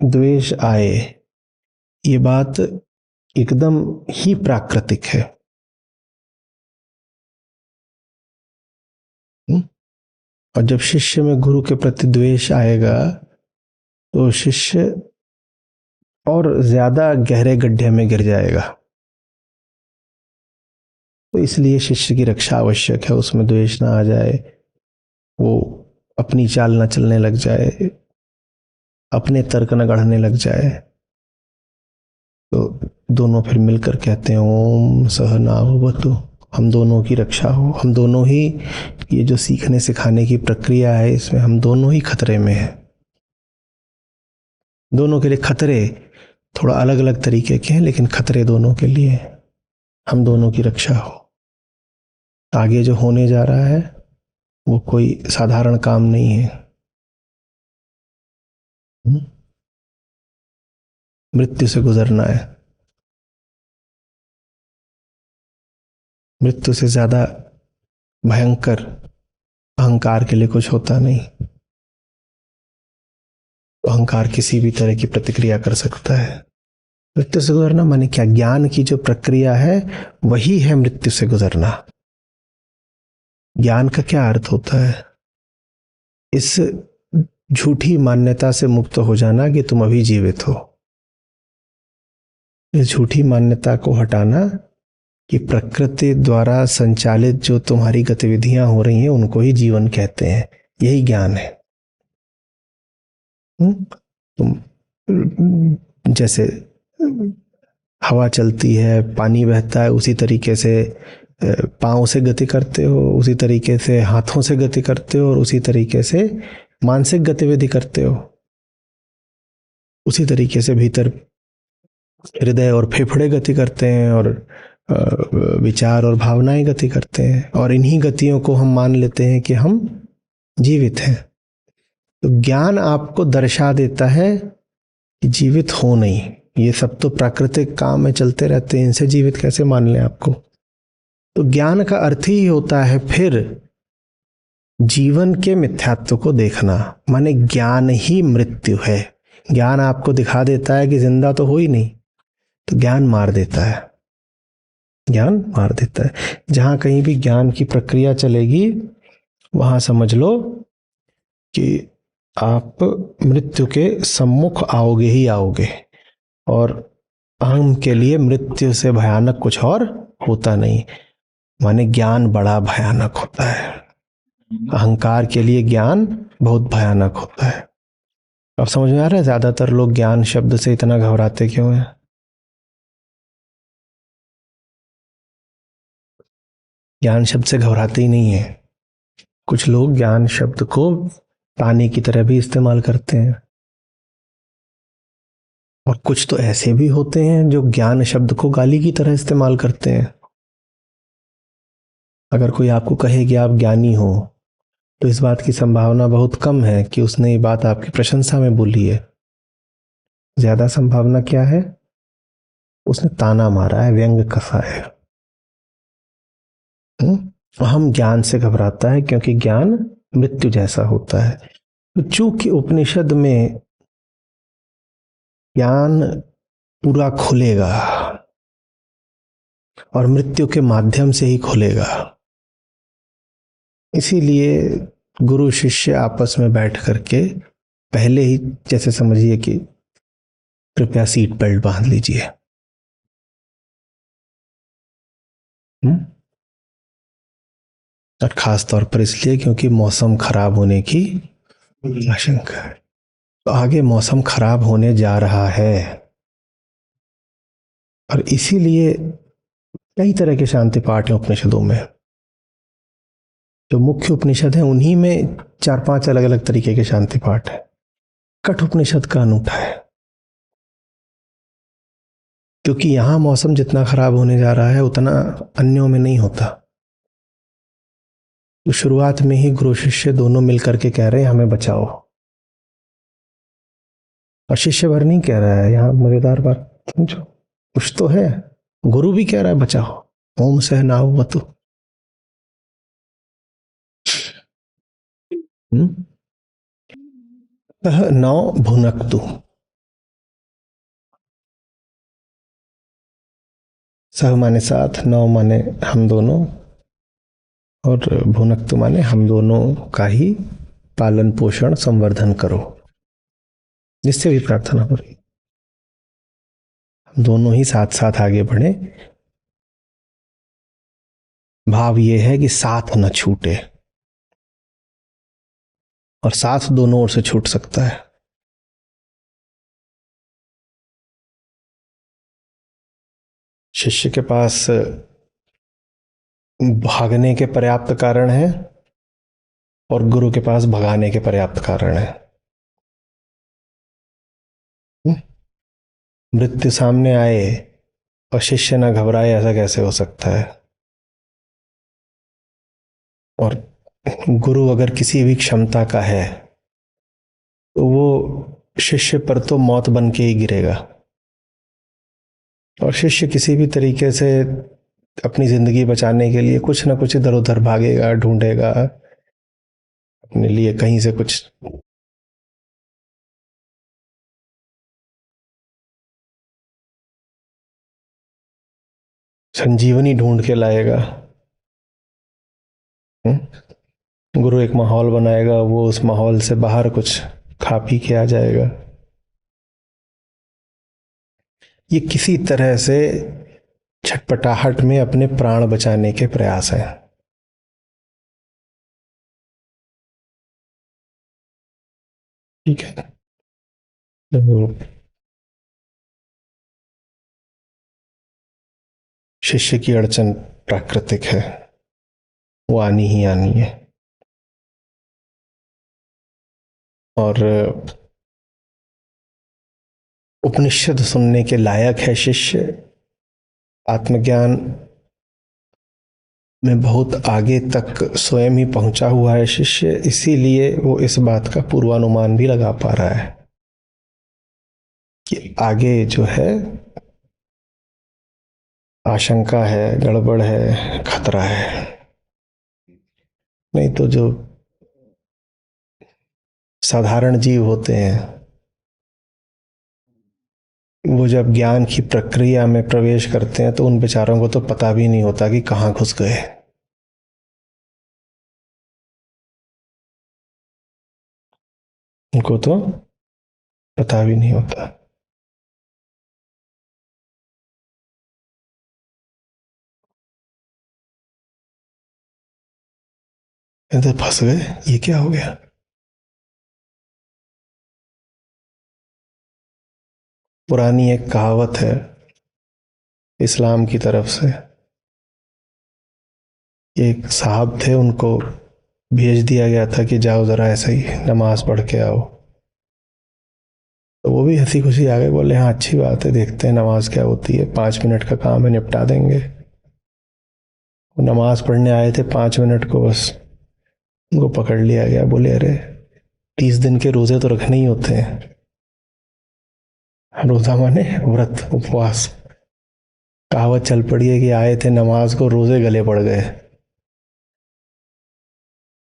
द्वेष आए, ये बात एकदम ही प्राकृतिक है। और जब शिष्य में गुरु के प्रति द्वेष आएगा तो शिष्य और ज्यादा गहरे गड्ढे में गिर जाएगा। तो इसलिए शिष्य की रक्षा आवश्यक है, उसमें द्वेष ना आ जाए, वो अपनी चाल न चलने लग जाए, अपने तर्क न गढ़ने लग जाए। तो दोनों फिर मिलकर कहते हैं ओम सहनाववतु, हम दोनों की रक्षा हो। हम दोनों ही, ये जो सीखने सिखाने की प्रक्रिया है इसमें हम दोनों ही खतरे में हैं। दोनों के लिए खतरे थोड़ा अलग अलग तरीके के हैं, लेकिन खतरे दोनों के लिए। हम दोनों की रक्षा हो। आगे जो होने जा रहा है वो कोई साधारण काम नहीं है। मृत्यु से गुजरना है। मृत्यु से ज्यादा भयंकर अहंकार के लिए कुछ होता नहीं। अहंकार किसी भी तरह की प्रतिक्रिया कर सकता है। मृत्यु से गुजरना माने क्या? ज्ञान की जो प्रक्रिया है वही है मृत्यु से गुजरना। ज्ञान का क्या अर्थ होता है? इस झूठी मान्यता से मुक्त हो जाना कि तुम अभी जीवित हो। इस झूठी मान्यता को हटाना कि प्रकृति द्वारा संचालित जो तुम्हारी गतिविधियां हो रही हैं उनको ही जीवन कहते हैं। यही ज्ञान है। तुम जैसे हवा चलती है, पानी बहता है, उसी तरीके से पाँव से गति करते हो, उसी तरीके से हाथों से गति करते हो, और उसी तरीके से मानसिक गतिविधि करते हो। उसी तरीके से भीतर हृदय और फेफड़े गति करते हैं, और विचार और भावनाएं गति करते हैं, और इन्हीं गतियों को हम मान लेते हैं कि हम जीवित हैं। तो ज्ञान आपको दर्शा देता है कि जीवित हो नहीं, ये सब तो प्राकृतिक काम में चलते रहते हैं, इनसे जीवित कैसे मान लें आपको। तो ज्ञान का अर्थ ही होता है फिर जीवन के मिथ्यात्व को देखना, माने ज्ञान ही मृत्यु है। ज्ञान आपको दिखा देता है कि जिंदा तो हो ही नहीं, तो ज्ञान मार देता है, ज्ञान मार देता है। जहां कहीं भी ज्ञान की प्रक्रिया चलेगी वहां समझ लो कि आप मृत्यु के सम्मुख आओगे ही आओगे, और अहम के लिए मृत्यु से भयानक कुछ और होता नहीं, माने ज्ञान बड़ा भयानक होता है। अहंकार के लिए ज्ञान बहुत भयानक होता है। अब समझ में आ रहा है ज्यादातर लोग ज्ञान शब्द से इतना घबराते क्यों हैं? ज्ञान शब्द से घबराते ही नहीं है। कुछ लोग ज्ञान शब्द को ताने की तरह भी इस्तेमाल करते हैं, और कुछ तो ऐसे भी होते हैं जो ज्ञान शब्द को गाली की तरह इस्तेमाल करते हैं। अगर कोई आपको कहे कि आप ज्ञानी हो, तो इस बात की संभावना बहुत कम है कि उसने ये बात आपकी प्रशंसा में बोली है। ज्यादा संभावना क्या है? उसने ताना मारा है, व्यंग कसा है। हम ज्ञान से घबराता है क्योंकि ज्ञान मृत्यु जैसा होता है। तो चूंकि उपनिषद में ज्ञान पूरा खुलेगा और मृत्यु के माध्यम से ही खुलेगा, इसीलिए गुरु शिष्य आपस में बैठ करके पहले ही जैसे समझिए कि कृपया सीट बेल्ट बांध लीजिए। और खास तौर पर इसलिए क्योंकि मौसम खराब होने की आशंका है। तो आगे मौसम खराब होने जा रहा है, और इसीलिए कई तरह के शांति पाठ हैं उपनिषदों में। जो मुख्य उपनिषद है उन्हीं में 4-5 अलग अलग तरीके के शांति पाठ है। कठ उपनिषद का अनूठा है, क्योंकि यहां मौसम जितना खराब होने जा रहा है उतना अन्यों में नहीं होता। तो शुरुआत में ही गुरु शिष्य दोनों मिलकर के कह रहे हैं हमें बचाओ, और शिष्य भर नहीं कह रहा है। यहाँ मजेदार बात समझो, कुछ तो है, गुरु भी कह रहा है बचाओ, ओम सहनावतु। नौ भुनक्तु, सह माने साथ, नौ माने हम दोनों, और भुनक्तु माने हम दोनों का ही पालन पोषण संवर्धन करो, जिससे भी प्रार्थना हो रही, हम दोनों ही साथ साथ आगे बढ़े। भाव ये है कि साथ न छूटे, और साथ दोनों ओर से छूट सकता है। शिष्य के पास भागने के पर्याप्त कारण है, और गुरु के पास भगाने के पर्याप्त कारण है। मृत्यु सामने आए और शिष्य न घबराए, ऐसा कैसे हो सकता है? और गुरु अगर किसी भी क्षमता का है तो वो शिष्य पर तो मौत बन के ही गिरेगा, और शिष्य किसी भी तरीके से अपनी जिंदगी बचाने के लिए कुछ ना कुछ इधर उधर भागेगा, ढूंढेगा अपने लिए कहीं से कुछ संजीवनी ढूंढ के लाएगा। गुरु एक माहौल बनाएगा, वो उस माहौल से बाहर कुछ खा पी के आ जाएगा। ये किसी तरह से छटपटाहट में अपने प्राण बचाने के प्रयास है। ठीक है, तो शिष्य की अड़चन प्राकृतिक है, वो आनी ही आनी है। और उपनिषद सुनने के लायक है शिष्य, आत्मज्ञान में बहुत आगे तक स्वयं ही पहुंचा हुआ है शिष्य, इसीलिए वो इस बात का पूर्वानुमान भी लगा पा रहा है कि आगे जो है आशंका है, गड़बड़ है, खतरा है। नहीं तो जो साधारण जीव होते हैं वो जब ज्ञान की प्रक्रिया में प्रवेश करते हैं तो उन बेचारों को तो पता भी नहीं होता कि कहाँ घुस गए। उनको तो पता भी नहीं होता। इधर फंस गए, ये क्या हो गया। पुरानी एक कहावत है इस्लाम की तरफ से। एक साहब थे, उनको भेज दिया गया था कि जाओ जरा ऐसे ही नमाज पढ़ के आओ। तो वो भी हंसी खुशी आ गए, बोले हाँ अच्छी बात है, देखते हैं नमाज क्या होती है, 5 मिनट का काम है, निपटा देंगे। वो नमाज पढ़ने आए थे, 5 मिनट को बस उनको पकड़ लिया गया। बोले अरे 30 दिन के रोजे तो रखने ही होते हैं। रोजा माने व्रत, उपवास। कहावत चल पड़ी है कि आए थे नमाज को, रोजे गले पड़ गए।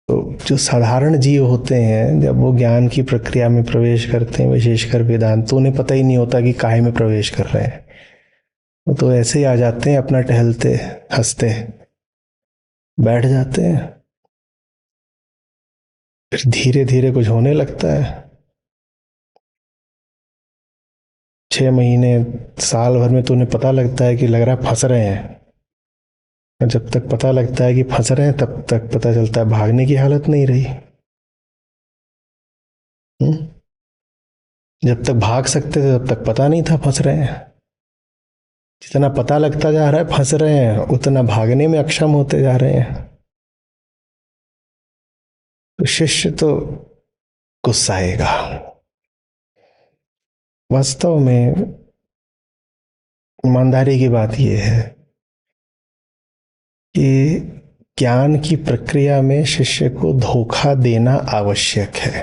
तो जो साधारण जीव होते हैं जब वो ज्ञान की प्रक्रिया में प्रवेश करते हैं, विशेषकर वेदांत, तो उन्हें पता ही नहीं होता कि काहे में प्रवेश कर रहे हैं। वो तो ऐसे ही आ जाते हैं, अपना टहलते हंसते बैठ जाते हैं। फिर धीरे धीरे कुछ होने लगता है। 6 महीने, साल भर में तो उन्हें पता लगता है कि लग रहा है फंस रहे हैं। जब तक पता लगता है कि फंस रहे हैं तब तक पता चलता है भागने की हालत नहीं रही। हम्म? जब तक भाग सकते थे तब तक पता नहीं था फंस रहे हैं। जितना पता लगता जा रहा है फंस रहे हैं, उतना भागने में अक्षम होते जा रहे हैं। तो शिष्य तो गुस्साएगा। वास्तव में ईमानदारी की बात यह है कि ज्ञान की प्रक्रिया में शिष्य को धोखा देना आवश्यक है।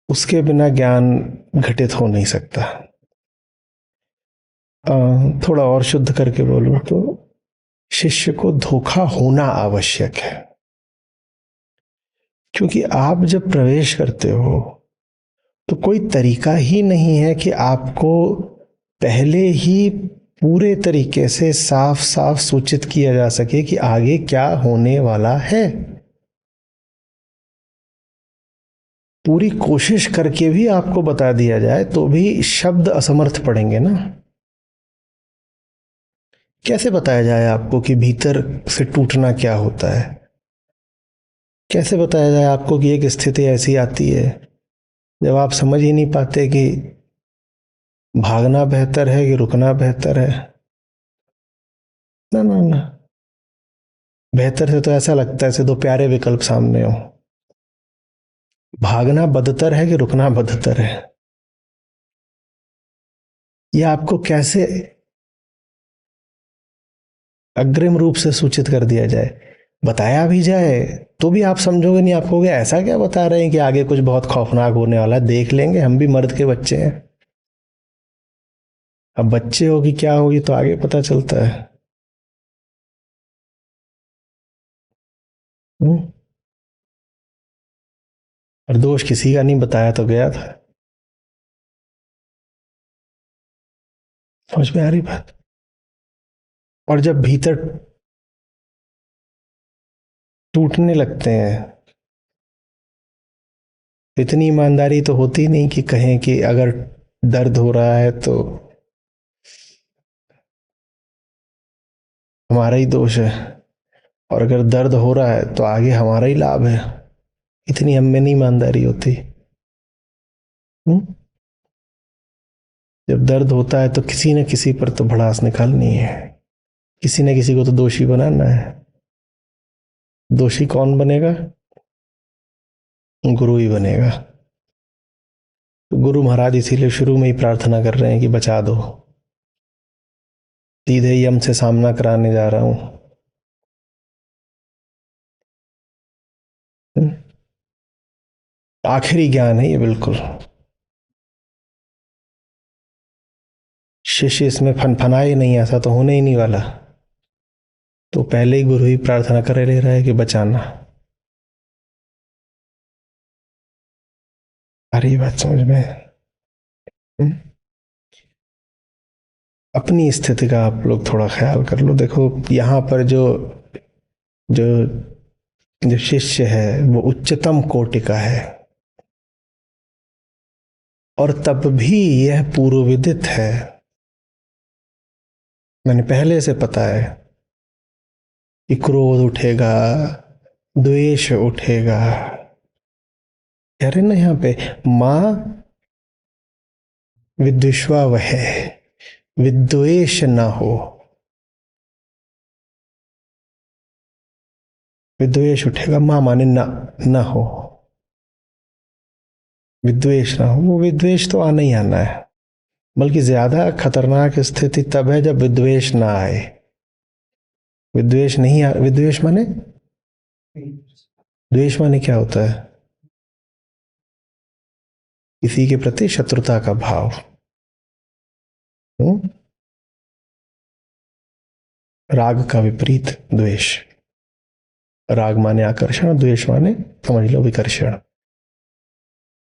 उसके बिना ज्ञान घटित हो नहीं सकता। थोड़ा और शुद्ध करके बोलूं तो शिष्य को धोखा होना आवश्यक है। क्योंकि आप जब प्रवेश करते हो तो कोई तरीका ही नहीं है कि आपको पहले ही पूरे तरीके से साफ साफ सूचित किया जा सके कि आगे क्या होने वाला है। पूरी कोशिश करके भी आपको बता दिया जाए तो भी शब्द असमर्थ पड़ेंगे ना। कैसे बताया जाए आपको कि भीतर से टूटना क्या होता है। कैसे बताया जाए आपको कि एक स्थिति ऐसी आती है जब आप समझ ही नहीं पाते कि भागना बेहतर है कि रुकना बेहतर है। ना ना ना, बेहतर से तो ऐसा लगता है जैसे दो प्यारे विकल्प सामने हो। भागना बदतर है कि रुकना बदतर है, यह आपको कैसे अग्रिम रूप से सूचित कर दिया जाए। बताया भी जाए तो भी आप समझोगे नहीं, आप कहोगे ऐसा क्या बता रहे हैं कि आगे कुछ बहुत खौफनाक होने वाला है, देख लेंगे, हम भी मर्द के बच्चे हैं। अब बच्चे होगी क्या होगी तो आगे पता चलता है। हम्म? और दोष किसी का नहीं, बताया तो गया था। समझ में आ रही बात। और जब भीतर टूटने लगते हैं, इतनी ईमानदारी तो होती नहीं कि कहें कि अगर दर्द हो रहा है तो हमारा ही दोष है, और अगर दर्द हो रहा है तो आगे हमारा ही लाभ है। इतनी हम में नहीं ईमानदारी होती। हम्म? जब दर्द होता है तो किसी न किसी पर तो भड़ास निकालनी है, किसी न किसी को तो दोषी बनाना है। दोषी कौन बनेगा? गुरु ही बनेगा। तो गुरु महाराज इसीलिए शुरू में ही प्रार्थना कर रहे हैं कि बचा दो। सीधे यम से सामना कराने जा रहा हूं। आखिरी ज्ञान है ये बिल्कुल। शिष्य इसमें फनफनाए नहीं, ऐसा तो होने ही नहीं वाला। तो पहले ही गुरु ही प्रार्थना करे ले रहा है कि बचाना। अरे बात समझ में। अपनी स्थिति का आप लोग थोड़ा ख्याल कर लो। देखो यहाँ पर जो जो जो शिष्य है वो उच्चतम कोटि का है, और तब भी यह पूर्व विदित है, मैंने पहले से पता है कि क्रोध उठेगा, द्वेष उठेगा। कह रहे ना यहाँ पे, माँ विद्विषवा वह विद्वेष न हो। विद्वेष उठेगा, माँ माने न, न हो, विद्वेष ना हो। वो विद्वेष तो आना ही आना है, बल्कि ज्यादा खतरनाक स्थिति तब है जब विद्वेष ना आए। विद्वेष नहीं आ, विद्वेष माने, द्वेष माने क्या होता है? किसी के प्रति शत्रुता का भाव। राग का विपरीत द्वेष। राग माने आकर्षण, द्वेष माने समझ लो विकर्षण।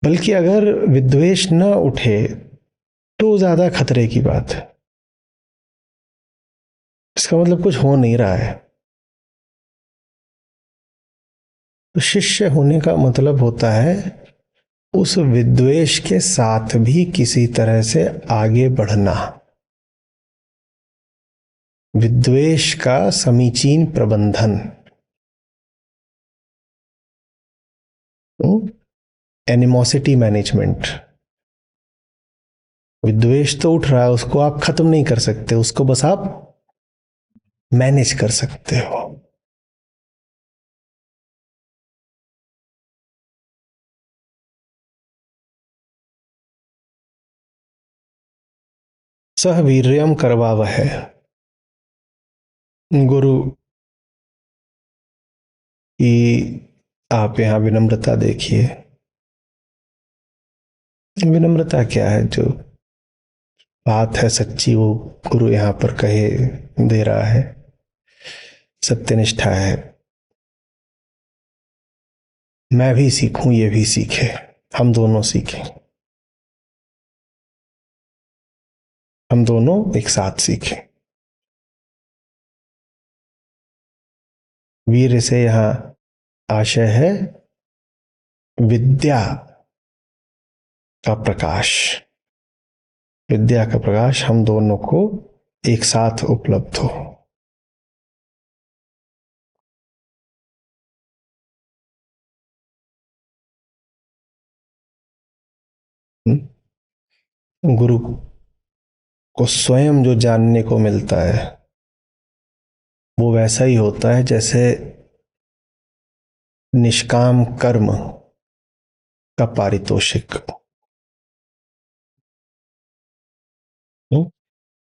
बल्कि अगर विद्वेष न उठे तो ज्यादा खतरे की बात है। इसका मतलब कुछ हो नहीं रहा है। तो शिष्य होने का मतलब होता है उस विद्वेष के साथ भी किसी तरह से आगे बढ़ना, विद्वेष का समीचीन प्रबंधन। Animosity management. विद्वेष तो उठ रहा है, उसको आप खत्म नहीं कर सकते, उसको बस आप मैनेज कर सकते हो। सह वीर्यम करवावह। गुरु की आप यहां विनम्रता देखिए। विनम्रता क्या है? जो बात है सच्ची वो गुरु यहां पर कहे दे रहा है। सत्यनिष्ठा है। मैं भी सीखूं, ये भी सीखे, हम दोनों सीखें, हम दोनों एक साथ सीखें। वीर से यहां आशय है विद्या का प्रकाश। विद्या का प्रकाश हम दोनों को एक साथ उपलब्ध हो। गुरु को स्वयं जो जानने को मिलता है वो वैसा ही होता है जैसे निष्काम कर्म का पारितोषिक।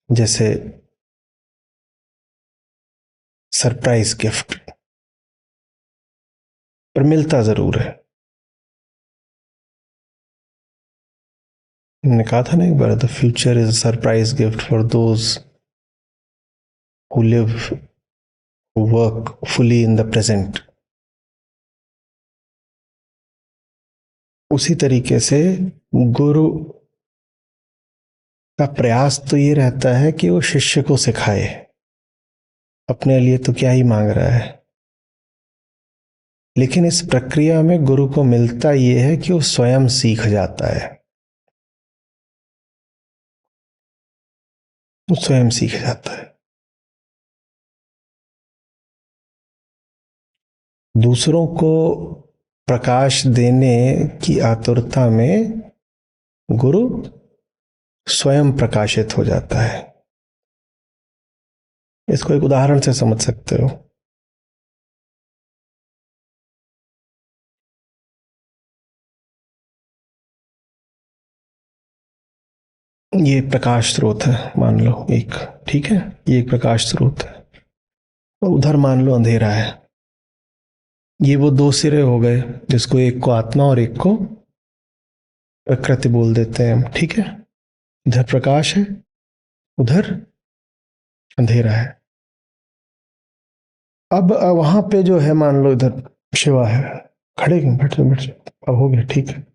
जैसे सरप्राइज गिफ्ट, पर मिलता जरूर है। मैंने कहा था ना एक बार, the future is a surprise gift for those who live, who work fully in the present. उसी तरीके से गुरु का प्रयास तो ये रहता है कि वो शिष्य को सिखाए। अपने लिए तो क्या ही मांग रहा है, लेकिन इस प्रक्रिया में गुरु को मिलता ये है कि वो स्वयं सीख जाता है। वो स्वयं सीख जाता है। दूसरों को प्रकाश देने की आतुरता में गुरु स्वयं प्रकाशित हो जाता है। इसको एक उदाहरण से समझ सकते हो। ये प्रकाश स्रोत है मान लो एक, ठीक है, ये एक प्रकाश स्रोत है, और उधर मान लो अंधेरा है। ये वो दो सिरे हो गए, जिसको एक को आत्मा और एक को प्रकृति बोल देते हैं हम, ठीक है। इधर प्रकाश है, उधर अंधेरा है। अब वहां पे जो है मान लो इधर शिवा है, खड़े क्यों, बैठ जाओ बैठ जाओ, अब हो गया ठीक है।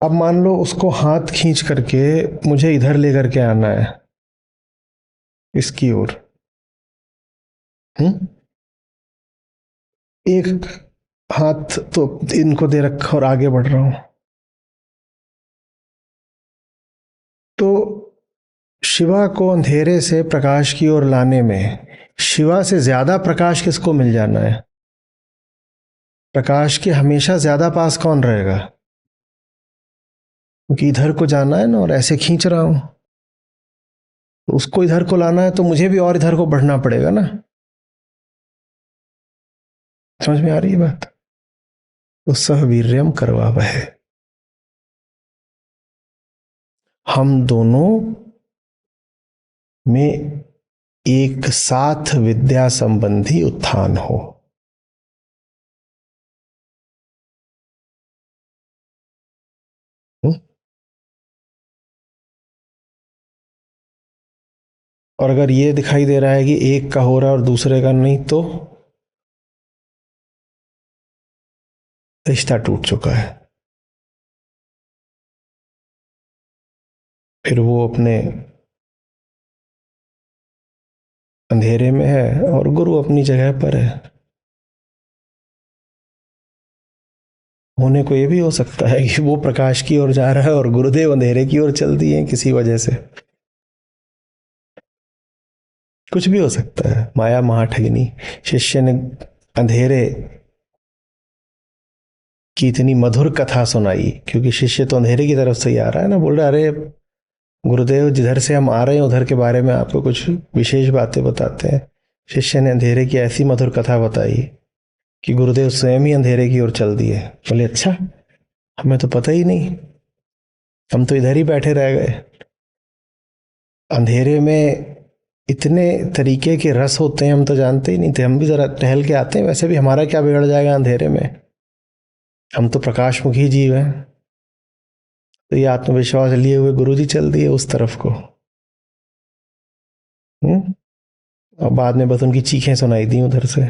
अब मान लो उसको हाथ खींच करके मुझे इधर लेकर के आना है, इसकी ओर। एक हाथ तो इनको दे रखा और आगे बढ़ रहा हूं, तो शिवा को अंधेरे से प्रकाश की ओर लाने में शिवा से ज्यादा प्रकाश किसको मिल जाना है? प्रकाश के हमेशा ज्यादा पास कौन रहेगा? क्योंकि इधर को जाना है ना, और ऐसे खींच रहा हूं, तो उसको इधर को लाना है तो मुझे भी और इधर को बढ़ना पड़ेगा ना। समझ में आ रही है बात? तो सहवीर्यम करवावहै, हम दोनों में एक साथ विद्या संबंधी उत्थान हो। और अगर ये दिखाई दे रहा है कि एक का हो रहा है और दूसरे का नहीं, तो रिश्ता टूट चुका है। फिर वो अपने अंधेरे में है और गुरु अपनी जगह पर है। होने को ये भी हो सकता है कि वो प्रकाश की ओर जा रहा है और गुरुदेव अंधेरे की ओर चल दिए किसी वजह से। कुछ भी हो सकता है, माया महाठगिनी। शिष्य ने अंधेरे की इतनी मधुर कथा सुनाई, क्योंकि शिष्य तो अंधेरे की तरफ से ही आ रहा है ना, बोल रहा है अरे गुरुदेव जिधर से हम आ रहे हैं उधर के बारे में आपको कुछ विशेष बातें बताते हैं। शिष्य ने अंधेरे की ऐसी मधुर कथा बताई कि गुरुदेव स्वयं ही अंधेरे की ओर चल दिए। बोले अच्छा, हमें तो पता ही नहीं, हम तो इधर ही बैठे रह गए। अंधेरे में इतने तरीके के रस होते हैं, हम तो जानते ही नहीं थे। हम भी जरा टहल के आते हैं, वैसे भी हमारा क्या बिगड़ जाएगा अंधेरे में, हम तो प्रकाशमुखी जीव हैं। तो ये आत्मविश्वास लिए हुए गुरुजी चल दिए उस तरफ को। और बाद में बस उनकी चीखें सुनाई दी उधर से।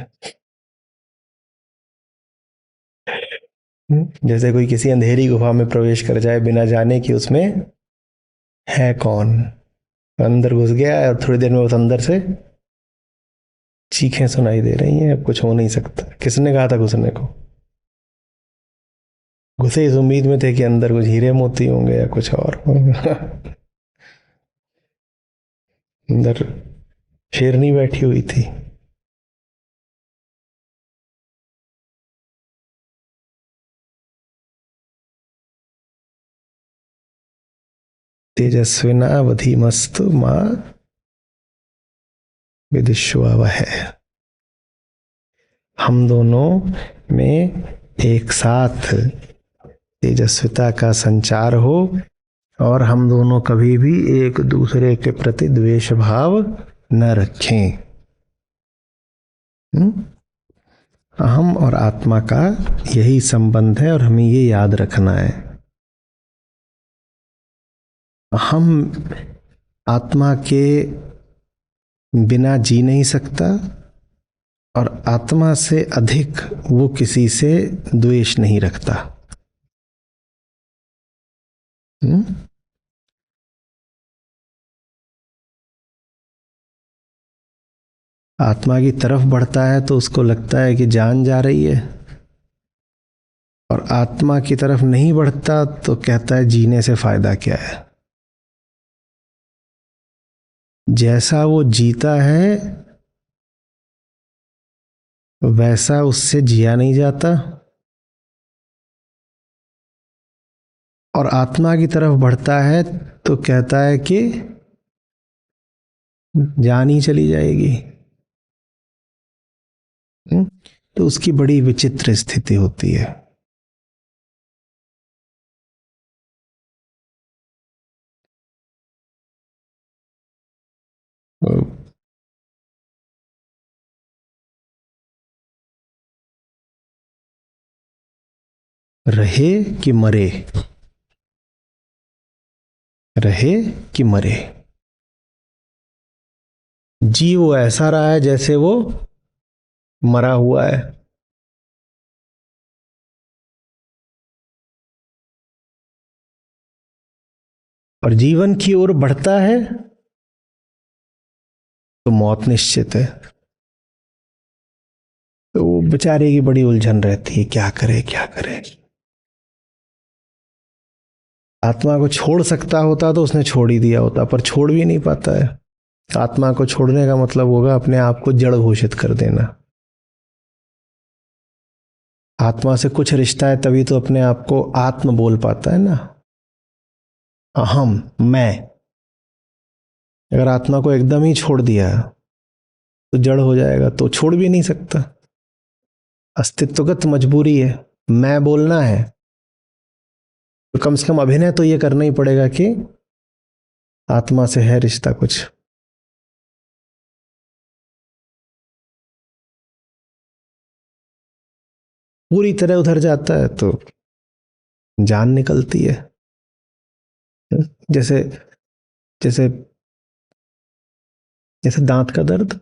जैसे कोई किसी अंधेरी गुफा में प्रवेश कर जाए बिना जाने कि उसमें है कौन, अंदर घुस गया है और थोड़ी देर में उस अंदर से चीखें सुनाई दे रही हैं, अब कुछ हो नहीं सकता। किसने कहा था घुसने को? घुसे इस उम्मीद में थे कि अंदर कुछ हीरे मोती होंगे या कुछ और अंदर शेरनी बैठी हुई थी। तेजस्विनावधीमस्तु मां विदुष्वावहै, हम दोनों में एक साथ तेजस्विता का संचार हो और हम दोनों कभी भी एक दूसरे के प्रति द्वेष भाव न रखें। अहम और आत्मा का यही संबंध है और हमें ये याद रखना है। हम आत्मा के बिना जी नहीं सकता और आत्मा से अधिक वो किसी से द्वेष नहीं रखता। आत्मा की तरफ बढ़ता है तो उसको लगता है कि जान जा रही है, और आत्मा की तरफ नहीं बढ़ता तो कहता है जीने से फायदा क्या है। जैसा वो जीता है वैसा उससे जिया नहीं जाता, और आत्मा की तरफ बढ़ता है तो कहता है कि जान ही चली जाएगी। तो उसकी बड़ी विचित्र स्थिति होती है। रहे कि मरे, रहे कि मरे। जी वो ऐसा रहा है जैसे वो मरा हुआ है। और जीवन की ओर बढ़ता है तो मौत निश्चित है। तो वो बेचारे की बड़ी उलझन रहती है, क्या करे क्या करे। आत्मा को छोड़ सकता होता तो उसने छोड़ ही दिया होता, पर छोड़ भी नहीं पाता है। आत्मा को छोड़ने का मतलब होगा अपने आप को जड़ घोषित कर देना। आत्मा से कुछ रिश्ता है तभी तो अपने आप को आत्म बोल पाता है ना, अहम, मैं। अगर आत्मा को एकदम ही छोड़ दिया तो जड़ हो जाएगा, तो छोड़ भी नहीं सकता। अस्तित्वगत मजबूरी है, मैं बोलना है तो कम से कम अभिनय तो ये करना ही पड़ेगा कि आत्मा से है रिश्ता कुछ। पूरी तरह उधर जाता है तो जान निकलती है। जैसे जैसे जैसे दांत का दर्द,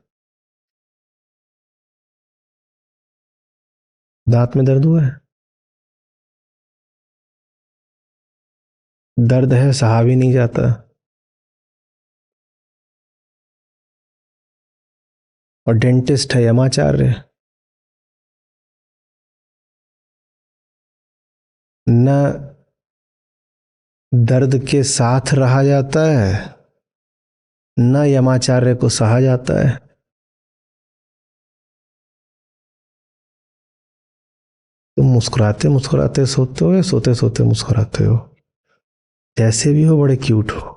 दांत में दर्द हुआ है, दर्द है, सहा भी नहीं जाता। और डेंटिस्ट है यमाचार्य, न दर्द के साथ रहा जाता है न यमाचार्य को सहा जाता है। तुम मुस्कुराते मुस्कुराते सोते हो या सोते सोते मुस्कुराते हो? जैसे भी हो बड़े क्यूट हो।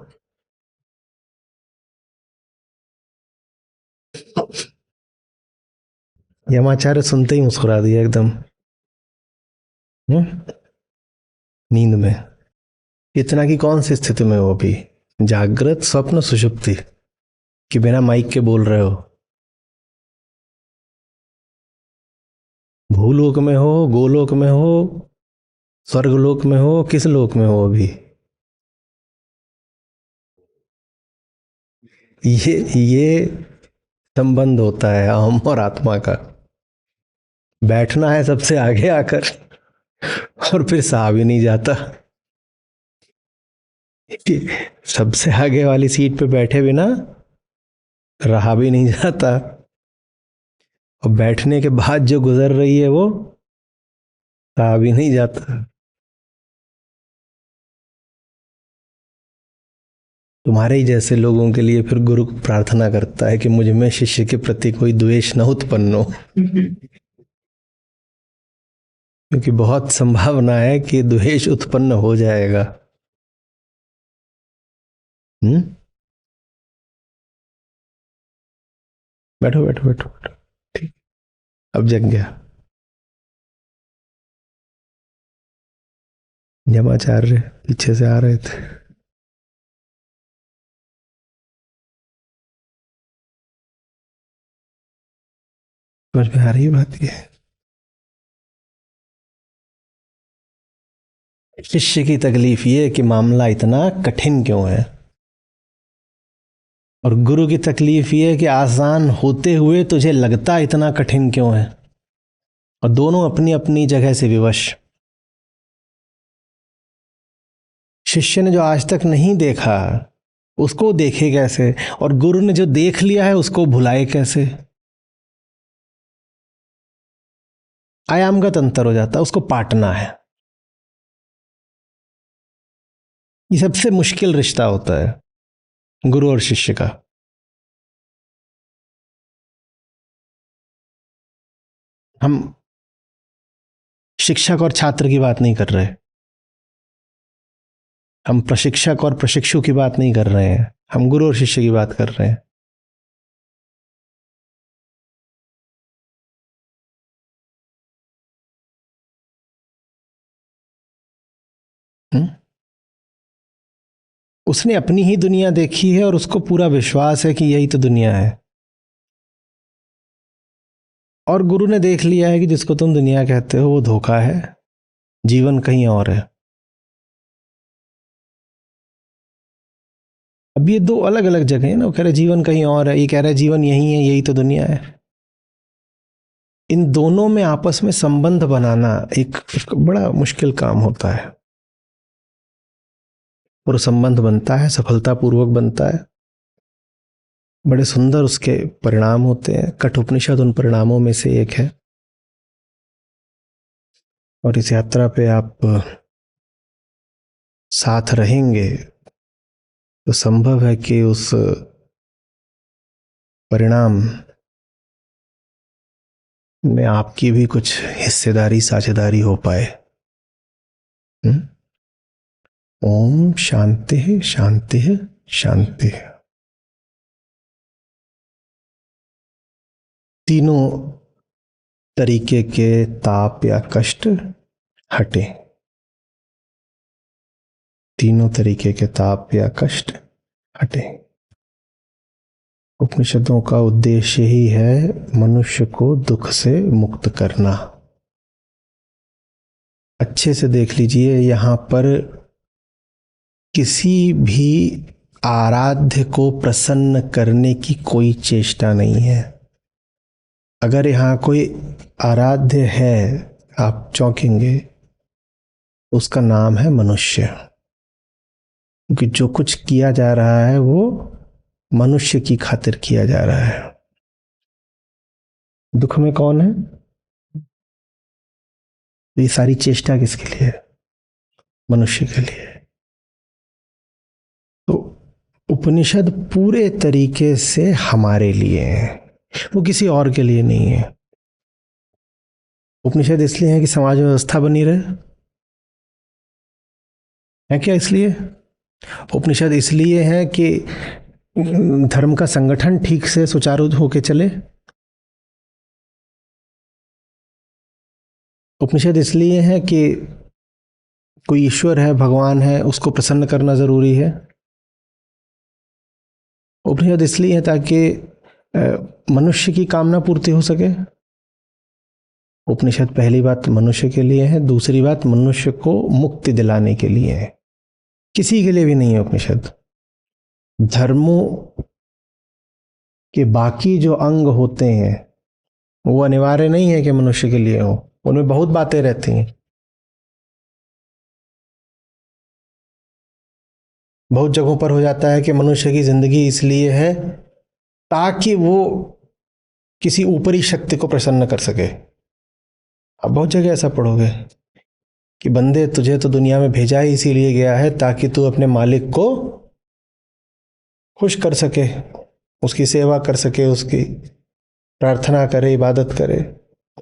यमाचार्य सुनते ही मुस्कुरा दिया एकदम। नींद में। इतना की कौन सी स्थिति में हो अभी? जागृत, स्वप्न, सुषुप्ति, कि बिना माइक के बोल रहे हो? भूलोक में हो, गोलोक में हो, स्वर्गलोक में हो, किस लोक में हो अभी? ये संबंध होता है अहम और आत्मा का। बैठना है सबसे आगे आकर और फिर सहा भी नहीं जाता। सबसे आगे वाली सीट पे बैठे बिना रहा भी नहीं जाता, और बैठने के बाद जो गुजर रही है वो सहा भी नहीं जाता। तुम्हारे ही जैसे लोगों के लिए फिर गुरु प्रार्थना करता है कि मुझ में शिष्य के प्रति कोई द्वेष न उत्पन्न हो, क्योंकि बहुत संभावना है कि द्वेष उत्पन्न हो जाएगा। बैठो बैठो बैठो बैठो। ठीक, अब जग गया। यमाचार्य पीछे से आ रहे थे। समझ में आ रही है बात? ये शिष्य की तकलीफ ये कि मामला इतना कठिन क्यों है, और गुरु की तकलीफ ये कि आसान होते हुए तुझे लगता इतना कठिन क्यों है। और दोनों अपनी अपनी जगह से विवश। शिष्य ने जो आज तक नहीं देखा उसको देखे कैसे, और गुरु ने जो देख लिया है उसको भुलाए कैसे? आयामगत अंतर हो जाता है, उसको पाटना है। ये सबसे मुश्किल रिश्ता होता है गुरु और शिष्य का। हम शिक्षक और छात्र की बात नहीं कर रहे, हम प्रशिक्षक और प्रशिक्षु की बात नहीं कर रहे हैं, हम गुरु और शिष्य की बात कर रहे हैं। उसने अपनी ही दुनिया देखी है और उसको पूरा विश्वास है कि यही तो दुनिया है। और गुरु ने देख लिया है कि जिसको तुम दुनिया कहते हो वो धोखा है, जीवन कहीं और है। अब ये दो अलग अलग जगह है ना, वो कह रहे जीवन कहीं और है, ये कह रहा है जीवन यही है, यही तो दुनिया है। इन दोनों में आपस में संबंध बनाना एक बड़ा मुश्किल काम होता है, और संबंध बनता है, सफलतापूर्वक बनता है, बड़े सुंदर उसके परिणाम होते हैं। कठोपनिषद उन परिणामों में से एक है। और इस यात्रा पे आप साथ रहेंगे तो संभव है कि उस परिणाम में आपकी भी कुछ हिस्सेदारी, साझेदारी हो पाए। ओम शांति शांति शांति। तीनों तरीके के ताप या कष्ट हटे। तीनों तरीके के ताप या कष्ट हटे। उपनिषदों का उद्देश्य ही है मनुष्य को दुख से मुक्त करना। अच्छे से देख लीजिए, यहां पर किसी भी आराध्य को प्रसन्न करने की कोई चेष्टा नहीं है। अगर यहां कोई आराध्य है, आप चौंकेंगे, उसका नाम है मनुष्य। क्योंकि जो कुछ किया जा रहा है वो मनुष्य की खातिर किया जा रहा है। दुख में कौन है? ये सारी चेष्टा किसके लिए है? मनुष्य के लिए। तो उपनिषद पूरे तरीके से हमारे लिए है, वो किसी और के लिए नहीं है। उपनिषद इसलिए है कि समाज व्यवस्था बनी रहे, है क्या? इसलिए उपनिषद इसलिए है कि धर्म का संगठन ठीक से सुचारू होके चले। उपनिषद इसलिए है कि कोई ईश्वर है, भगवान है, उसको प्रसन्न करना जरूरी है। उपनिषद इसलिए है ताकि मनुष्य की कामना पूर्ति हो सके। उपनिषद पहली बात मनुष्य के लिए है, दूसरी बात मनुष्य को मुक्ति दिलाने के लिए है, किसी के लिए भी नहीं है उपनिषद। धर्मों के बाकी जो अंग होते हैं वो अनिवार्य नहीं है कि मनुष्य के लिए हो, उनमें बहुत बातें रहती हैं। बहुत जगहों पर हो जाता है कि मनुष्य की जिंदगी इसलिए है ताकि वो किसी ऊपरी शक्ति को प्रसन्न कर सके। अब बहुत जगह ऐसा पढ़ोगे कि बंदे तुझे तो दुनिया में भेजा ही इसीलिए गया है ताकि तू अपने मालिक को खुश कर सके, उसकी सेवा कर सके, उसकी प्रार्थना करे, इबादत करे।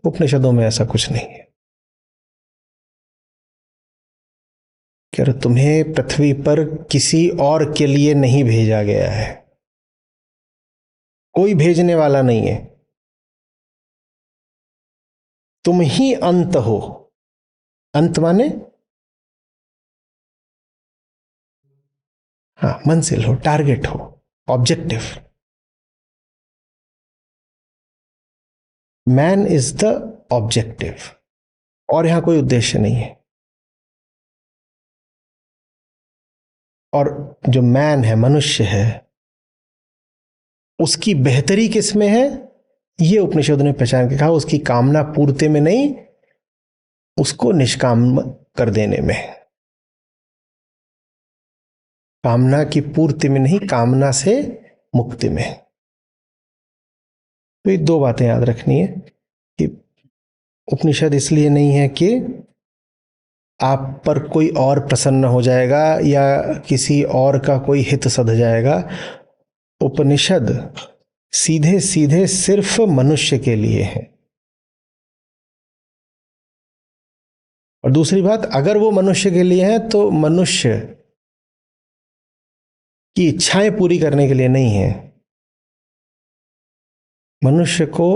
उपनिषदों में ऐसा कुछ नहीं है। क्या तुम्हें पृथ्वी पर किसी और के लिए नहीं भेजा गया है, कोई भेजने वाला नहीं है, तुम ही अंत हो। अंत माने हाँ, मंजिल हो, टारगेट हो, objective. Man is the objective, और यहां कोई उद्देश्य नहीं है। और जो मैन है, मनुष्य है, उसकी बेहतरी किस में है? ये उपनिषद ने पहचान के कहा, उसकी कामना पूर्ति में नहीं, उसको निष्काम कर देने में। कामना की पूर्ति में नहीं, कामना से मुक्ति में। तो ये दो बातें याद रखनी है कि उपनिषद इसलिए नहीं है कि आप पर कोई और प्रसन्न हो जाएगा या किसी और का कोई हित सध जाएगा। उपनिषद सीधे सीधे सिर्फ मनुष्य के लिए है। और दूसरी बात, अगर वो मनुष्य के लिए है तो मनुष्य की इच्छाएं पूरी करने के लिए नहीं है, मनुष्य को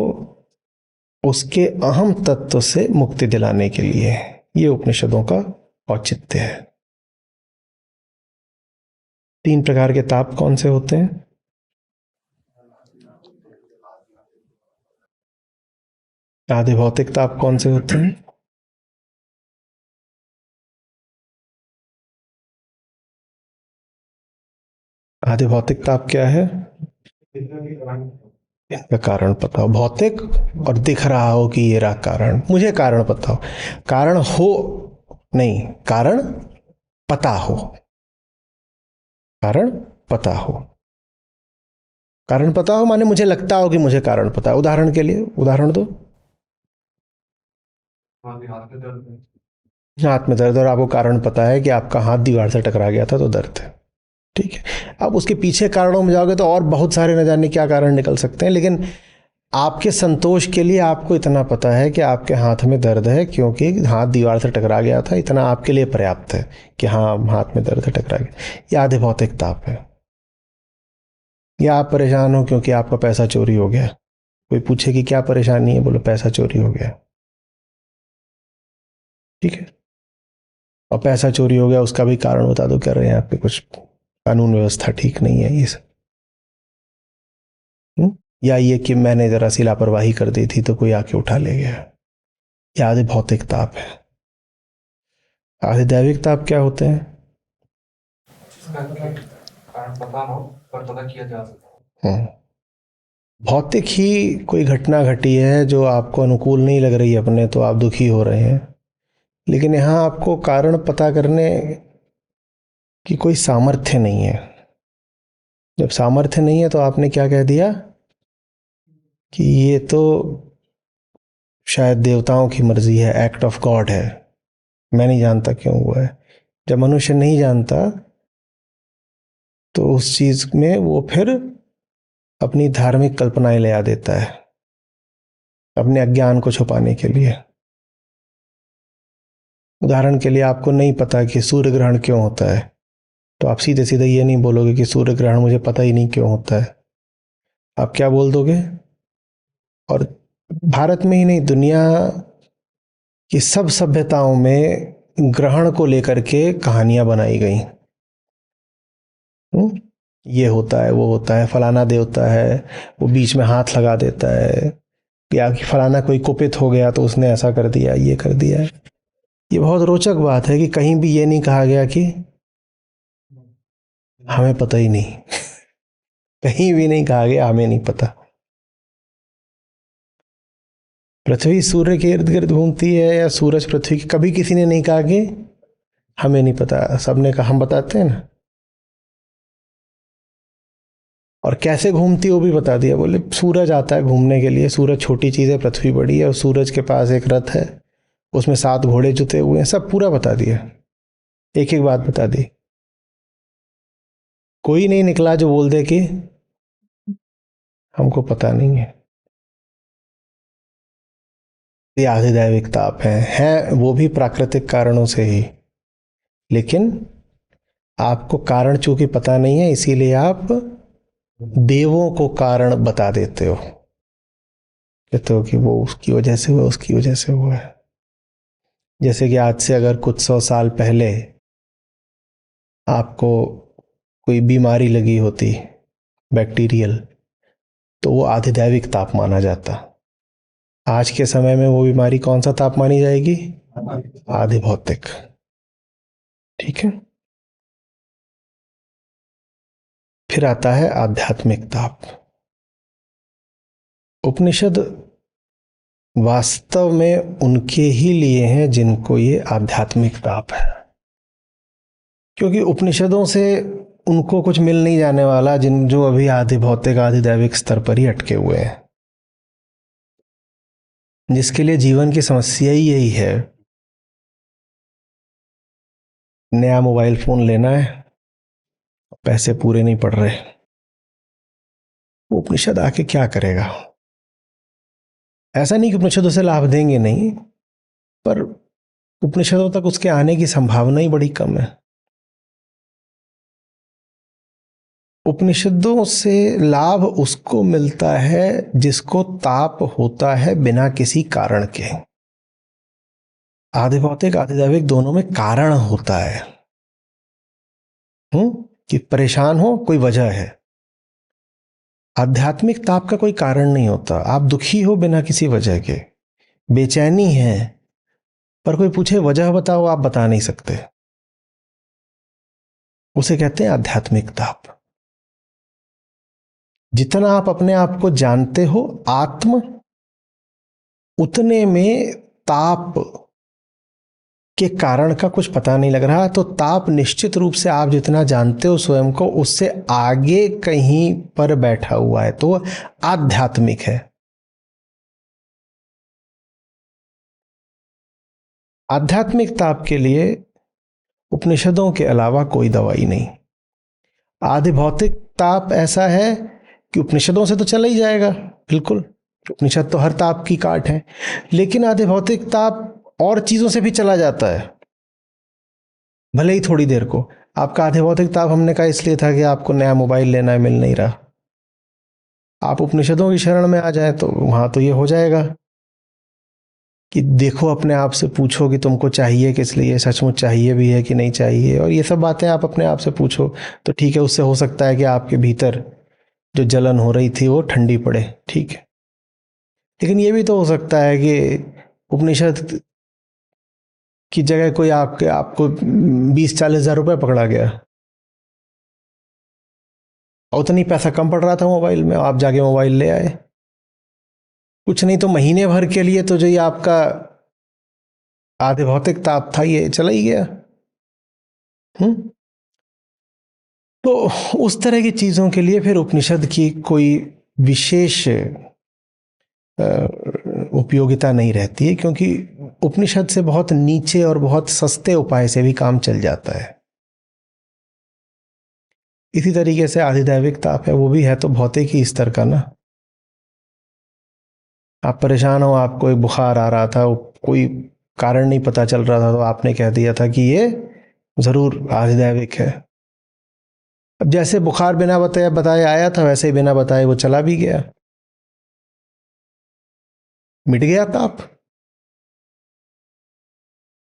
उसके अहम तत्व से मुक्ति दिलाने के लिए है। ये उपनिषदों का औचित्य है। 3 प्रकार के ताप कौन से होते हैं? आधे भौतिक ताप कौन से होते हैं? आदि भौतिक ताप क्या है? इसका कारण पता हो, भौतिक और दिख रहा हो कि ये रहा कारण, मुझे कारण पता हो, कारण हो नहीं, कारण पता हो, कारण पता हो, कारण पता हो माने मुझे लगता हो कि मुझे कारण पता है। उदाहरण के लिए उदाहरण दो। हाथ में दर्द और आपको कारण पता है कि आपका हाथ दीवार से टकरा गया था तो दर्द है, ठीक है। अब उसके पीछे कारणों में जाओगे तो और बहुत सारे न जाने क्या कारण निकल सकते हैं, लेकिन आपके संतोष के लिए आपको इतना पता है कि आपके हाथ में दर्द है क्योंकि हाथ दीवार से टकरा गया था, इतना आपके लिए पर्याप्त है कि हाँ हाथ में दर्द है, टकरा गया। ये आधे भौतिक ताप है। या आप परेशान हो क्योंकि आपका पैसा चोरी हो गया, कोई पूछे कि क्या परेशानी है, बोलो पैसा चोरी हो गया, ठीक है। और पैसा चोरी हो गया उसका भी कारण बता दो, कह रहे हैं यहाँ पे कुछ कानून व्यवस्था ठीक नहीं है, ये सब। या ये कि मैंने जरा सी लापरवाही कर दी थी तो कोई आके उठा ले गया। ये आधे भौतिक ताप है। आधे दैविक ताप क्या होते हैं? कारण पता ना हो पर पता किया जा सकता है। भौतिक ही कोई घटना घटी है जो आपको अनुकूल नहीं लग रही है अपने, तो आप दुखी हो रहे हैं, लेकिन यहाँ आपको कारण पता करने की कोई सामर्थ्य नहीं है। जब सामर्थ्य नहीं है तो आपने क्या कह दिया कि ये तो शायद देवताओं की मर्जी है, एक्ट ऑफ गॉड है, मैं नहीं जानता क्यों हुआ है। जब मनुष्य नहीं जानता तो उस चीज में वो फिर अपनी धार्मिक कल्पनाएं ले आ देता है अपने अज्ञान को छुपाने के लिए। उदाहरण के लिए आपको नहीं पता कि सूर्य ग्रहण क्यों होता है, तो आप सीधे सीधे ये नहीं बोलोगे कि सूर्य ग्रहण मुझे पता ही नहीं क्यों होता है। आप क्या बोल दोगे? और भारत में ही नहीं, दुनिया की सब सभ्यताओं में ग्रहण को लेकर के कहानियां बनाई गई। ये होता है, वो होता है, फलाना देवता है, वो बीच में हाथ लगा देता है, या कि फलाना कोई कुपित हो गया तो उसने ऐसा कर दिया, ये कर दिया। ये बहुत रोचक बात है कि कहीं भी ये नहीं कहा गया कि हमें पता ही नहीं। कहीं भी नहीं कहा गया हमें नहीं पता। पृथ्वी सूर्य के इर्द गिर्द घूमती है या सूरज पृथ्वी की, कभी किसी ने नहीं कहा कि हमें नहीं पता, सबने कहा हम बताते हैं ना। और कैसे घूमती है वो भी बता दिया, बोले सूरज आता है घूमने के लिए, सूरज छोटी चीज है, पृथ्वी बड़ी है, और सूरज के पास एक रथ है, उसमें 7 घोड़े जुते हुए हैं, सब पूरा बता दिया, एक एक बात बता दी। कोई नहीं निकला जो बोल दे कि हमको पता नहीं है। ये आधे दैविक ताप हैं वो भी प्राकृतिक कारणों से ही, लेकिन आपको कारण चूंकि पता नहीं है इसीलिए आप देवों को कारण बता देते हो, कहते हो कि वो उसकी वजह से हुआ, उसकी वजह से हुआ है। जैसे कि आज से अगर कुछ 100 साल पहले आपको कोई बीमारी लगी होती बैक्टीरियल, तो वो आधे दैविक ताप माना जाता। आज के समय में वो बीमारी कौन सा ताप मानी जाएगी? आधे भौतिक, ठीक है। फिर आता है आध्यात्मिक ताप। उपनिषद वास्तव में उनके ही लिए हैं जिनको ये आध्यात्मिक ताप है, क्योंकि उपनिषदों से उनको कुछ मिल नहीं जाने वाला जिन जो अभी आधे भौतिक आधे दैविक स्तर पर ही अटके हुए हैं, जिसके लिए जीवन की समस्या ही यही है, नया मोबाइल फोन लेना है, पैसे पूरे नहीं पड़ रहे। वो उपनिषद आके क्या करेगा? ऐसा नहीं कि उपनिषदों से लाभ देंगे नहीं, पर उपनिषदों तक उसके आने की संभावना ही बड़ी कम है। उपनिषदों से लाभ उसको मिलता है जिसको ताप होता है बिना किसी कारण के। आधे भौतिक आधे दैविक दोनों में कारण होता है, कि परेशान हो कोई वजह है। आध्यात्मिक ताप का कोई कारण नहीं होता, आप दुखी हो बिना किसी वजह के, बेचैनी है, पर कोई पूछे वजह बताओ, आप बता नहीं सकते, उसे कहते हैं आध्यात्मिक ताप। जितना आप अपने आप को जानते हो आत्म, उतने में ताप के कारण का कुछ पता नहीं लग रहा। तो ताप निश्चित रूप से आप जितना जानते हो स्वयं को, उससे आगे कहीं पर बैठा हुआ है, तो आध्यात्मिक है। आध्यात्मिक ताप के लिए उपनिषदों के अलावा कोई दवाई नहीं। आधि भौतिक ताप ऐसा है कि उपनिषदों से तो चला ही जाएगा, बिल्कुल, उपनिषद तो हर ताप की काट है। लेकिन आधि भौतिक ताप और चीजों से भी चला जाता है, भले ही थोड़ी देर को। आपका आधि भौतिक ताप हमने कहा इसलिए था कि आपको नया मोबाइल लेना है, मिल नहीं रहा। आप उपनिषदों की शरण में आ जाए तो वहां तो ये हो जाएगा कि देखो, अपने आप से पूछो कि तुमको चाहिए किस लिए, सचमुच चाहिए भी है कि नहीं चाहिए, और ये सब बातें आप अपने आप से पूछो तो ठीक है। उससे हो सकता है कि आपके भीतर जो जलन हो रही थी वो ठंडी पड़े, ठीक है। लेकिन ये भी तो हो सकता है कि उपनिषद की जगह कोई आपको 20-40 हज़ार रुपये पकड़ा गया और उतनी पैसा कम पड़ रहा था मोबाइल में, आप जाके मोबाइल ले आए। कुछ नहीं तो महीने भर के लिए तो जो ये आपका आधे भौतिक ताप था ये चला ही गया। तो उस तरह की चीजों के लिए फिर उपनिषद की कोई विशेष उपयोगिता नहीं रहती है, क्योंकि उपनिषद से बहुत नीचे और बहुत सस्ते उपाय से भी काम चल जाता है। इसी तरीके से आधिदैविक ताप है, वो भी है तो भौतिक ही स्तर का ना। आप परेशान हो, आपको एक बुखार आ रहा था, कोई कारण नहीं पता चल रहा था, तो आपने कह दिया था कि ये जरूर आधिदैविक है। अब जैसे बुखार बिना बताए आया था, वैसे ही बिना बताए वो चला भी गया, मिट गया ताप।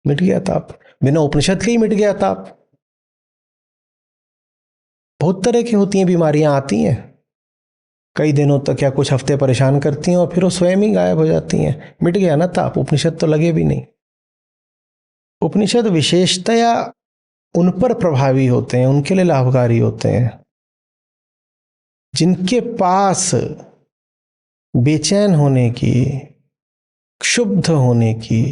मिट गया ताप, बिना उपनिषद के ही मिट गया ताप। बहुत तरह की होती हैं बीमारियां, आती हैं कई दिनों तक या कुछ हफ्ते परेशान करती हैं और फिर वो स्वयं ही गायब हो जाती हैं। मिट गया ना ताप, उपनिषद तो लगे भी नहीं। उपनिषद विशेषतया उन पर प्रभावी होते हैं, उनके लिए लाभकारी होते हैं जिनके पास बेचैन होने की, क्षुब्ध होने की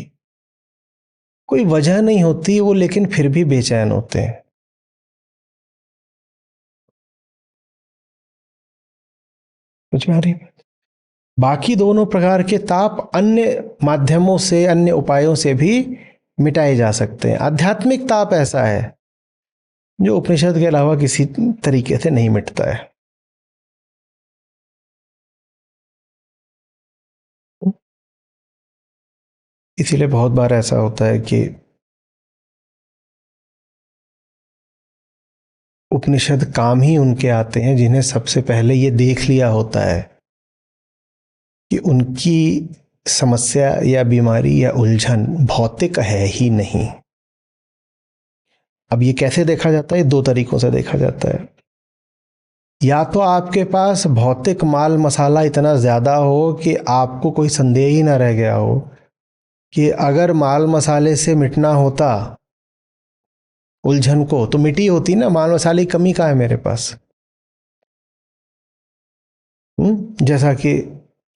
कोई वजह नहीं होती, वो लेकिन फिर भी बेचैन होते हैं। समझ में आ रही? बाकी दोनों प्रकार के ताप अन्य माध्यमों से, अन्य उपायों से भी मिटाए जा सकते हैं। आध्यात्मिक ताप ऐसा है जो उपनिषद के अलावा किसी तरीके से नहीं मिटता है। इसीलिए बहुत बार ऐसा होता है कि उपनिषद काम ही उनके आते हैं जिन्हें सबसे पहले ये देख लिया होता है कि उनकी समस्या या बीमारी या उलझन भौतिक है ही नहीं। अब ये कैसे देखा जाता है? दो तरीकों से देखा जाता है। या तो आपके पास भौतिक माल मसाला इतना ज्यादा हो कि आपको कोई संदेह ही ना रह गया हो कि अगर माल मसाले से मिटना होता उलझन को तो मिटी होती ना, माल मसाले की कमी कहाँ है मेरे पास। जैसा कि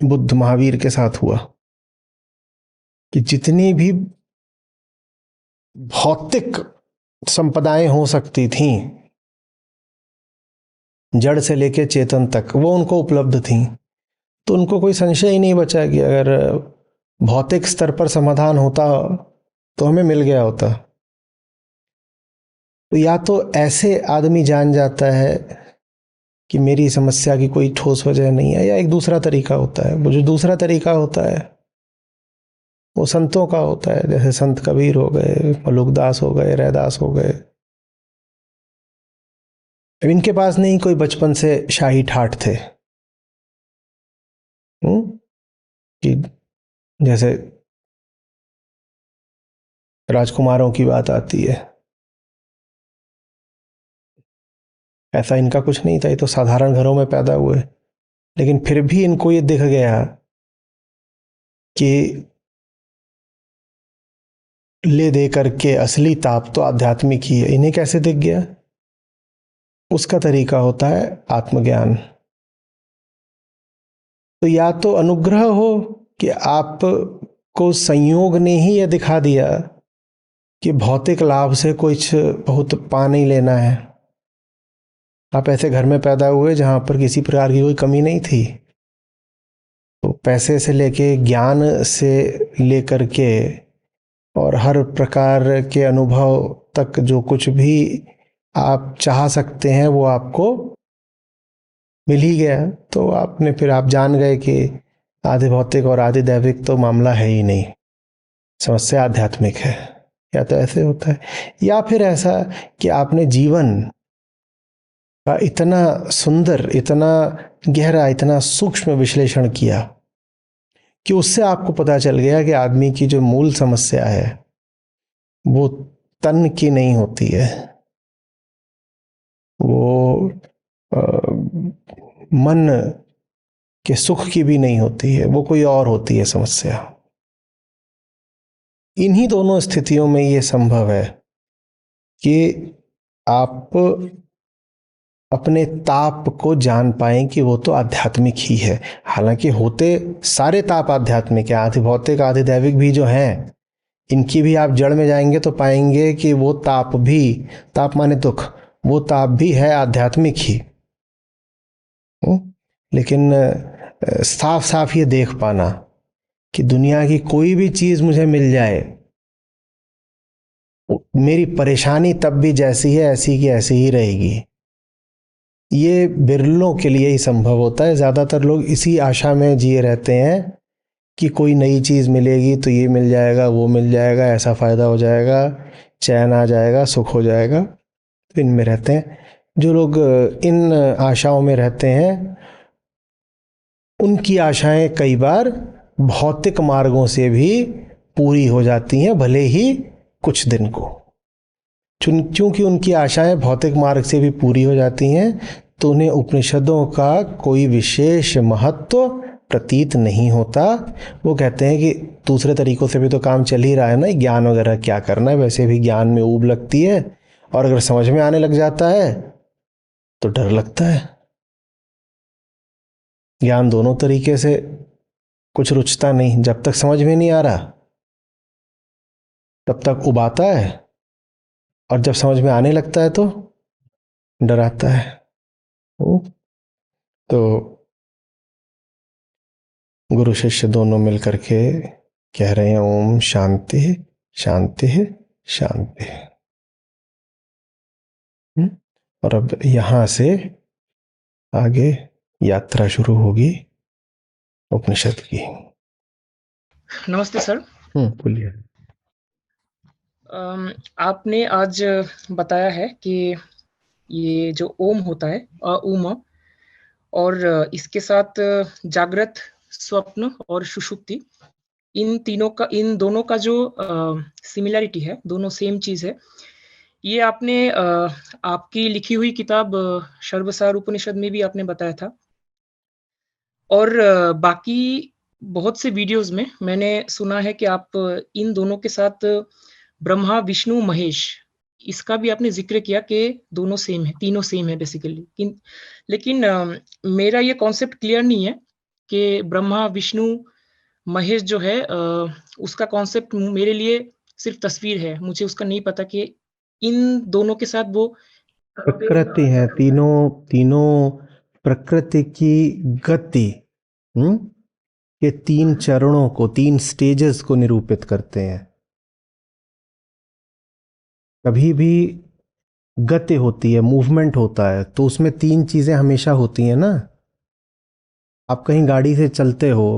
बुद्ध महावीर के साथ हुआ कि जितनी भी भौतिक संपदाएं हो सकती थीं, जड़ से लेकर चेतन तक, वो उनको उपलब्ध थीं। तो उनको कोई संशय ही नहीं बचा कि अगर भौतिक स्तर पर समाधान होता तो हमें मिल गया होता। तो या तो ऐसे आदमी जान जाता है कि मेरी समस्या की कोई ठोस वजह नहीं है, या एक दूसरा तरीका होता है। वो जो दूसरा तरीका होता है वो संतों का होता है, जैसे संत कबीर हो गए, मलुकदास हो गए, रैदास हो गए। अब इनके पास नहीं कोई बचपन से शाही ठाठ थे कि जैसे राजकुमारों की बात आती है, ऐसा इनका कुछ नहीं था। ये तो साधारण घरों में पैदा हुए, लेकिन फिर भी इनको ये दिख गया कि ले दे करके असली ताप तो आध्यात्मिक ही है। इन्हें कैसे दिख गया? उसका तरीका होता है आत्मज्ञान। तो या तो अनुग्रह हो कि आपको संयोग ने ही यह दिखा दिया कि भौतिक लाभ से कुछ बहुत पा नहीं लेना है। आप ऐसे घर में पैदा हुए जहां पर किसी प्रकार की कोई कमी नहीं थी, तो पैसे से लेके ज्ञान से लेकर के और हर प्रकार के अनुभव तक जो कुछ भी आप चाह सकते हैं वो आपको मिल ही गया। तो आपने फिर आप जान गए कि आधि भौतिक और आधि दैविक तो मामला है ही नहीं, समस्या आध्यात्मिक है। या तो ऐसे होता है, या फिर ऐसा कि आपने जीवन का इतना सुंदर, इतना गहरा, इतना सूक्ष्म विश्लेषण किया कि उससे आपको पता चल गया कि आदमी की जो मूल समस्या है वो तन की नहीं होती है, वो मन के सुख की भी नहीं होती है, वो कोई और होती है समस्या। इन्हीं दोनों स्थितियों में ये संभव है कि आप अपने ताप को जान पाएं कि वो तो आध्यात्मिक ही है। हालांकि होते सारे ताप आध्यात्मिक है, आधि भौतिक आधि दैविक भी जो हैं, इनकी भी आप जड़ में जाएंगे तो पाएंगे कि वो ताप भी, ताप माने दुख, वो ताप भी है आध्यात्मिक ही। लेकिन साफ साफ ये देख पाना कि दुनिया की कोई भी चीज मुझे मिल जाए, मेरी परेशानी तब भी जैसी है ऐसी की ऐसी ही रहेगी, ये बिरलों के लिए ही संभव होता है। ज्यादातर लोग इसी आशा में जिए रहते हैं कि कोई नई चीज मिलेगी तो ये मिल जाएगा, वो मिल जाएगा, ऐसा फायदा हो जाएगा, चैन आ जाएगा, सुख हो जाएगा। तो इनमें रहते हैं जो लोग, इन आशाओं में रहते हैं, उनकी आशाएं कई बार भौतिक मार्गों से भी पूरी हो जाती हैं, भले ही कुछ दिन को। क्योंकि उनकी आशाएं भौतिक मार्ग से भी पूरी हो जाती हैं, तो उन्हें उपनिषदों का कोई विशेष महत्व प्रतीत नहीं होता। वो कहते हैं कि दूसरे तरीकों से भी तो काम चल ही रहा है ना, ज्ञान वगैरह क्या करना है, वैसे भी ज्ञान में ऊब लगती है, और अगर समझ में आने लग जाता है तो डर लगता है। ज्ञान दोनों तरीके से कुछ रुचता नहीं, जब तक समझ में नहीं आ रहा तब तक उबाता है, और जब समझ में आने लगता है तो डराता है। तो गुरु शिष्य दोनों मिलकर के कह रहे हैं ओम शांति शांति शांति। और अब यहां से आगे यात्रा शुरू होगी उपनिषद की। नमस्ते सर। बोलिए। आपने आज बताया है कि ये जो ओम होता है ओम, और इसके साथ जागृत, स्वप्न और सुषुप्ति, इन दोनों का जो सिमिलरिटी है, दोनों सेम चीज है, ये आपने आपकी लिखी हुई किताब सर्वसार उपनिषद में भी आपने बताया था, और बाकी बहुत से वीडियोस में मैंने सुना है कि आप इन दोनों के साथ ब्रह्मा विष्णु महेश, इसका भी आपने जिक्र किया कि दोनों सेम है, तीनों सेम है बेसिकली। लेकिन मेरा ये कॉन्सेप्ट क्लियर नहीं है कि ब्रह्मा विष्णु महेश जो है उसका कॉन्सेप्ट मेरे लिए सिर्फ तस्वीर है, मुझे उसका नहीं पता कि इन दोनों के साथ वो प्रकृति है, तीनों तीनों प्रकृति की गति, ये तीन चरणों को, तीन स्टेजेस को निरूपित करते हैं। कभी भी गति होती है, मूवमेंट होता है, तो उसमें तीन चीजें हमेशा होती हैं ना। आप कहीं गाड़ी से चलते हो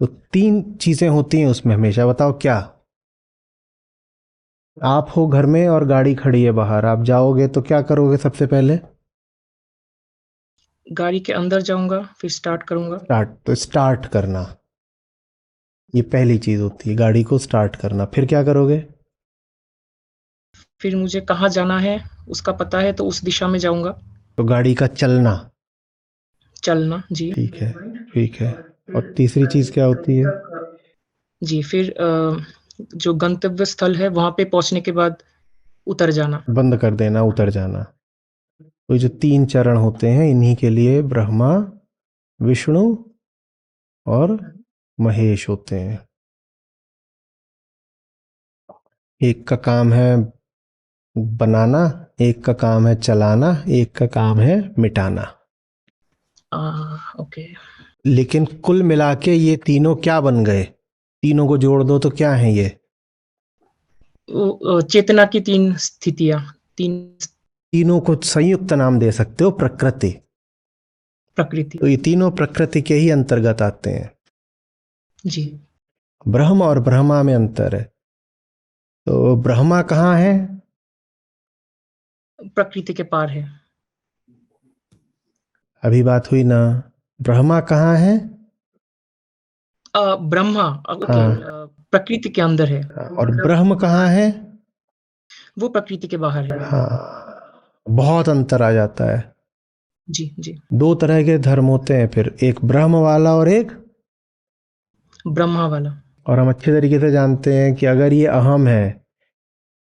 तो तीन चीजें होती हैं उसमें हमेशा, बताओ क्या? आप हो घर में और गाड़ी खड़ी है बाहर, आप जाओगे तो क्या करोगे सबसे पहले? गाड़ी के अंदर जाऊंगा, फिर स्टार्ट करूंगा। तो स्टार्ट करना, ये पहली चीज होती है, गाड़ी को स्टार्ट करना। फिर क्या करोगे? फिर मुझे कहाँ जाना है उसका पता है तो उस दिशा में जाऊंगा। तो गाड़ी का चलना। चलना, जी ठीक है, ठीक है। और तीसरी चीज क्या होती है? जी, फिर जो गंतव्य स्थल है वहां पे पहुंचने के बाद उतर जाना, बंद कर देना, उतर जाना। तो ये जो तीन चरण होते हैं, इन्हीं के लिए ब्रह्मा विष्णु और महेश होते हैं। एक का काम है बनाना, एक का काम है चलाना, एक का काम है मिटाना। ओके। लेकिन कुल मिला के ये तीनों क्या बन गए? तीनों को जोड़ दो तो क्या है ये? चेतना की तीन स्थितियां, तीन तीनों को संयुक्त नाम दे सकते हो प्रकृति। प्रकृति। तो ये तीनों प्रकृति के ही अंतर्गत आते हैं। जी। ब्रह्म और ब्रह्मा में अंतर है। तो ब्रह्मा कहाँ है? प्रकृति के पार है। अभी बात हुई ना, ब्रह्मा कहाँ है? ब्रह्मा, ओके, हाँ, प्रकृति के अंदर है। और ब्रह्म कहाँ है? वो प्रकृति के बाहर है। हाँ, बहुत अंतर आ जाता है। जी जी। दो तरह के धर्म होते हैं फिर, एक ब्रह्म वाला और एक, ब्रह्मा वाला। और हम अच्छे तरीके से जानते हैं कि अगर ये अहम है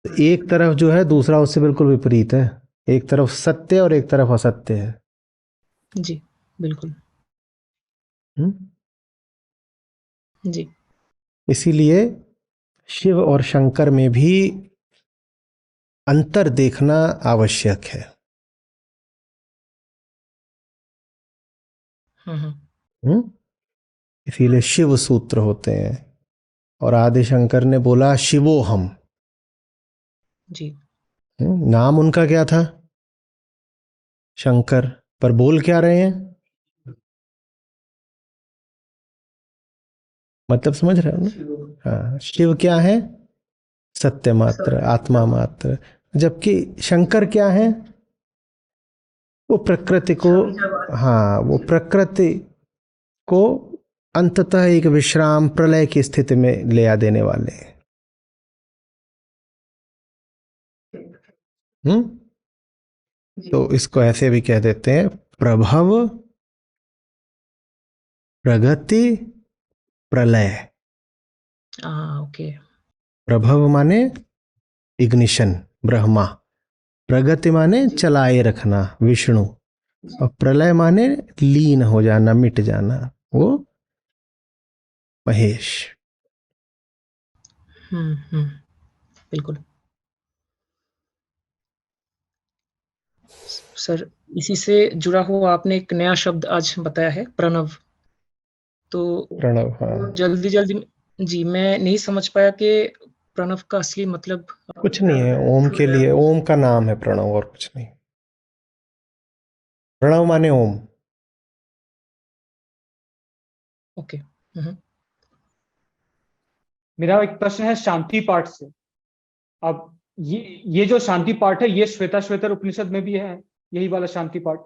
तो एक तरफ जो है दूसरा उससे बिल्कुल विपरीत है। एक तरफ सत्य और एक तरफ असत्य है। जी बिल्कुल। हम्म? जी। इसीलिए शिव और शंकर में भी अंतर देखना आवश्यक है। हम्म। हम्म? इसीलिए शिव सूत्र होते हैं। और आदि शंकर ने बोला शिवोहम। जी। नाम उनका क्या था? शंकर। पर बोल क्या रहे हैं? मतलब समझ रहे हो ना? हाँ, शिव क्या है? सत्य मात्र, आत्मा मात्र। जबकि शंकर क्या है? वो प्रकृति को, हाँ, वो प्रकृति को अंततः एक विश्राम प्रलय की स्थिति में ले आ देने वाले हैं। तो इसको ऐसे भी कह देते हैं, प्रभव, प्रगति, प्रलय। ओके। प्रभव माने इग्निशन, ब्रह्मा। प्रगति माने चलाए रखना, विष्णु। और प्रलय माने लीन हो जाना, मिट जाना, वो महेश। बिल्कुल सर। इसी से जुड़ा हुआ आपने एक नया शब्द आज बताया है, प्रणव। तो प्रणव, हाँ। जल्दी जल्दी, जी, मैं नहीं समझ पाया कि प्रणव का असली मतलब। कुछ नहीं है, ओम के लिए, ओम का नाम है प्रणव, और कुछ नहीं। प्रणव माने ओम। ओके। मेरा एक प्रश्न है शांति पाठ से। अब ये जो शांति पाठ है ये श्वेता श्वेतर उपनिषद में भी है, यही वाला शांति पाठ।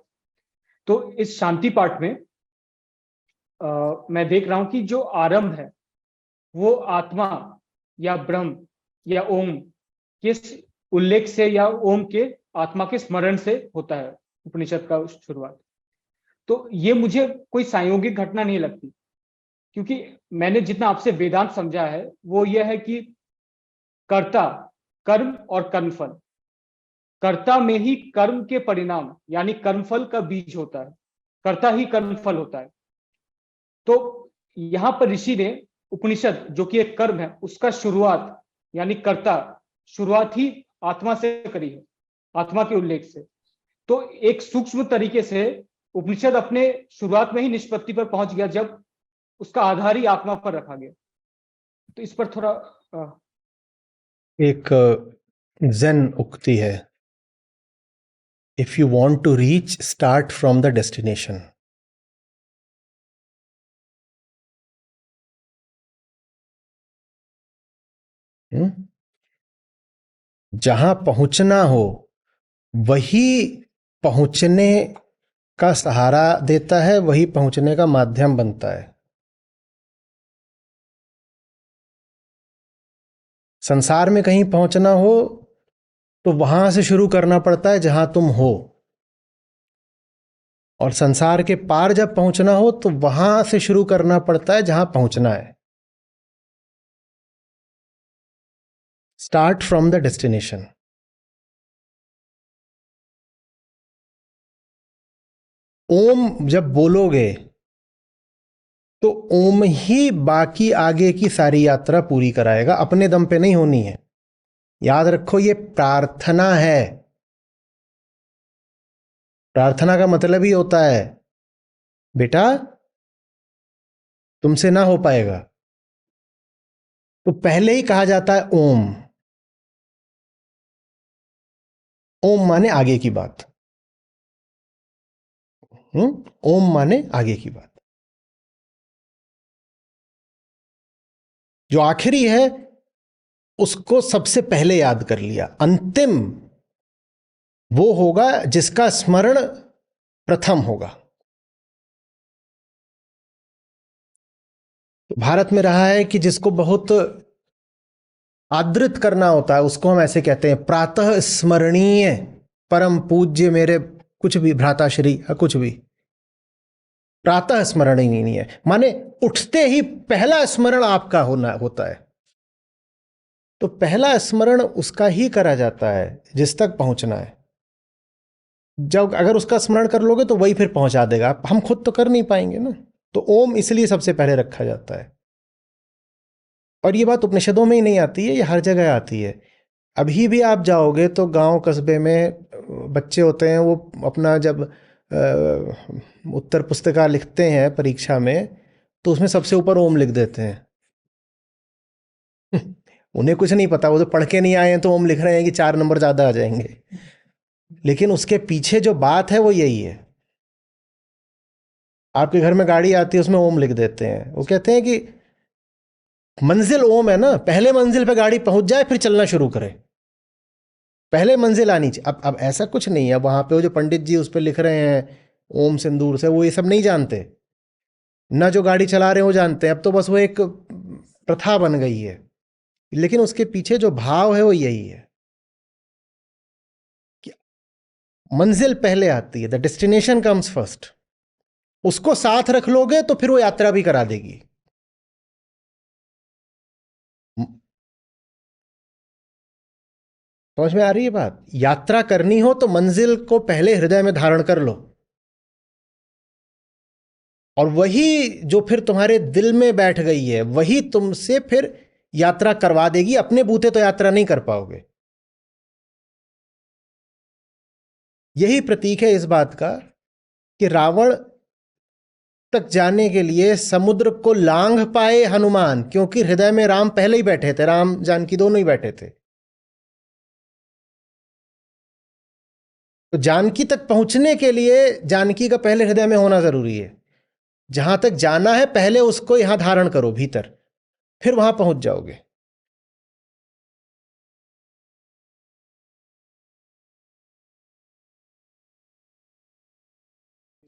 तो इस शांति पाठ में मैं देख रहा हूं कि जो आरंभ है वो आत्मा या ब्रह्म या ओम के उल्लेख से या ओम के आत्मा के स्मरण से होता है, उपनिषद का शुरुआत। तो ये मुझे कोई सांयोगिक घटना नहीं लगती, क्योंकि मैंने जितना आपसे वेदांत समझा है वो ये है कि कर्ता, कर्म और कर्मफल, कर्ता में ही कर्म के परिणाम यानी कर्मफल का बीज होता है, कर्ता ही कर्मफल होता है। तो यहां पर ऋषि ने उपनिषद जो कि एक कर्म है उसका शुरुआत यानी कर्ता शुरुआत ही आत्मा से करी है, आत्मा के उल्लेख से। तो एक सूक्ष्म तरीके से उपनिषद अपने शुरुआत में ही निष्पत्ति पर पहुंच गया जब उसका आधार ही आत्मा पर रखा गया। तो इस पर थोड़ा एक zen उक्ति है, if you want to reach start from the destination. जहां पहुंचना हो वही पहुंचने का सहारा देता है, वही पहुंचने का माध्यम बनता है। संसार में कहीं पहुंचना हो तो वहां से शुरू करना पड़ता है जहां तुम हो, और संसार के पार जब पहुंचना हो तो वहां से शुरू करना पड़ता है जहां पहुंचना है। Start from the destination. ओम जब बोलोगे तो ओम ही बाकी आगे की सारी यात्रा पूरी कराएगा, अपने दम पे नहीं होनी है। याद रखो, ये प्रार्थना है। प्रार्थना का मतलब ही होता है बेटा तुमसे ना हो पाएगा, तो पहले ही कहा जाता है ओम। ओम माने आगे की बात। ओम माने आगे की बात। जो आखिरी है उसको सबसे पहले याद कर लिया। अंतिम वो होगा जिसका स्मरण प्रथम होगा। तो भारत में रहा है कि जिसको बहुत आदृत करना होता है उसको हम ऐसे कहते हैं, प्रातः स्मरणीय परम पूज्य मेरे कुछ भी भ्राताश्री या कुछ भी। प्रातः स्मरणीय नहीं है माने उठते ही पहला स्मरण आपका होना होता है। तो पहला स्मरण उसका ही करा जाता है जिस तक पहुंचना है। जब अगर उसका स्मरण कर लोगे तो वही फिर पहुंचा देगा, हम खुद तो कर नहीं पाएंगे ना। तो ओम इसलिए सबसे पहले रखा जाता है। और ये बात उपनिषदों में ही नहीं आती है, ये हर जगह आती है। अभी भी आप जाओगे तो गांव कस्बे में बच्चे होते हैं, वो अपना जब उत्तर पुस्तिका लिखते हैं परीक्षा में तो उसमें सबसे ऊपर ओम लिख देते हैं। उन्हें कुछ नहीं पता, वो तो पढ़ के नहीं आए हैं तो ओम लिख रहे हैं कि 4 नंबर ज़्यादा आ जाएंगे। लेकिन उसके पीछे जो बात है वो यही है। आपके घर में गाड़ी आती है उसमें ओम लिख देते हैं। वो कहते हैं कि मंजिल ओम है ना, पहले मंजिल पे गाड़ी पहुंच जाए फिर चलना शुरू करे, पहले मंजिल आनी चाहिए। अब ऐसा कुछ नहीं है। वहां पे वो जो पंडित जी उस पर लिख रहे हैं ओम सिंदूर से, वो ये सब नहीं जानते ना, जो गाड़ी चला रहे हैं वो जानते हैं। अब तो बस वो एक प्रथा बन गई है। लेकिन उसके पीछे जो भाव है वो यही है कि मंजिल पहले आती है, द डेस्टिनेशन कम्स फर्स्ट। उसको साथ रख लोगे तो फिर वो यात्रा भी करा देगी। समझ में आ रही है बात? यात्रा करनी हो तो मंजिल को पहले हृदय में धारण कर लो, और वही जो फिर तुम्हारे दिल में बैठ गई है वही तुमसे फिर यात्रा करवा देगी। अपने बूते तो यात्रा नहीं कर पाओगे। यही प्रतीक है इस बात का कि रावण तक जाने के लिए समुद्र को लांघ पाए हनुमान, क्योंकि हृदय में राम पहले ही बैठे थे, राम जानकी दोनों ही बैठे थे। तो जानकी तक पहुंचने के लिए जानकी का पहले हृदय में होना जरूरी है। जहां तक जाना है पहले उसको यहां धारण करो भीतर, फिर वहां पहुंच जाओगे।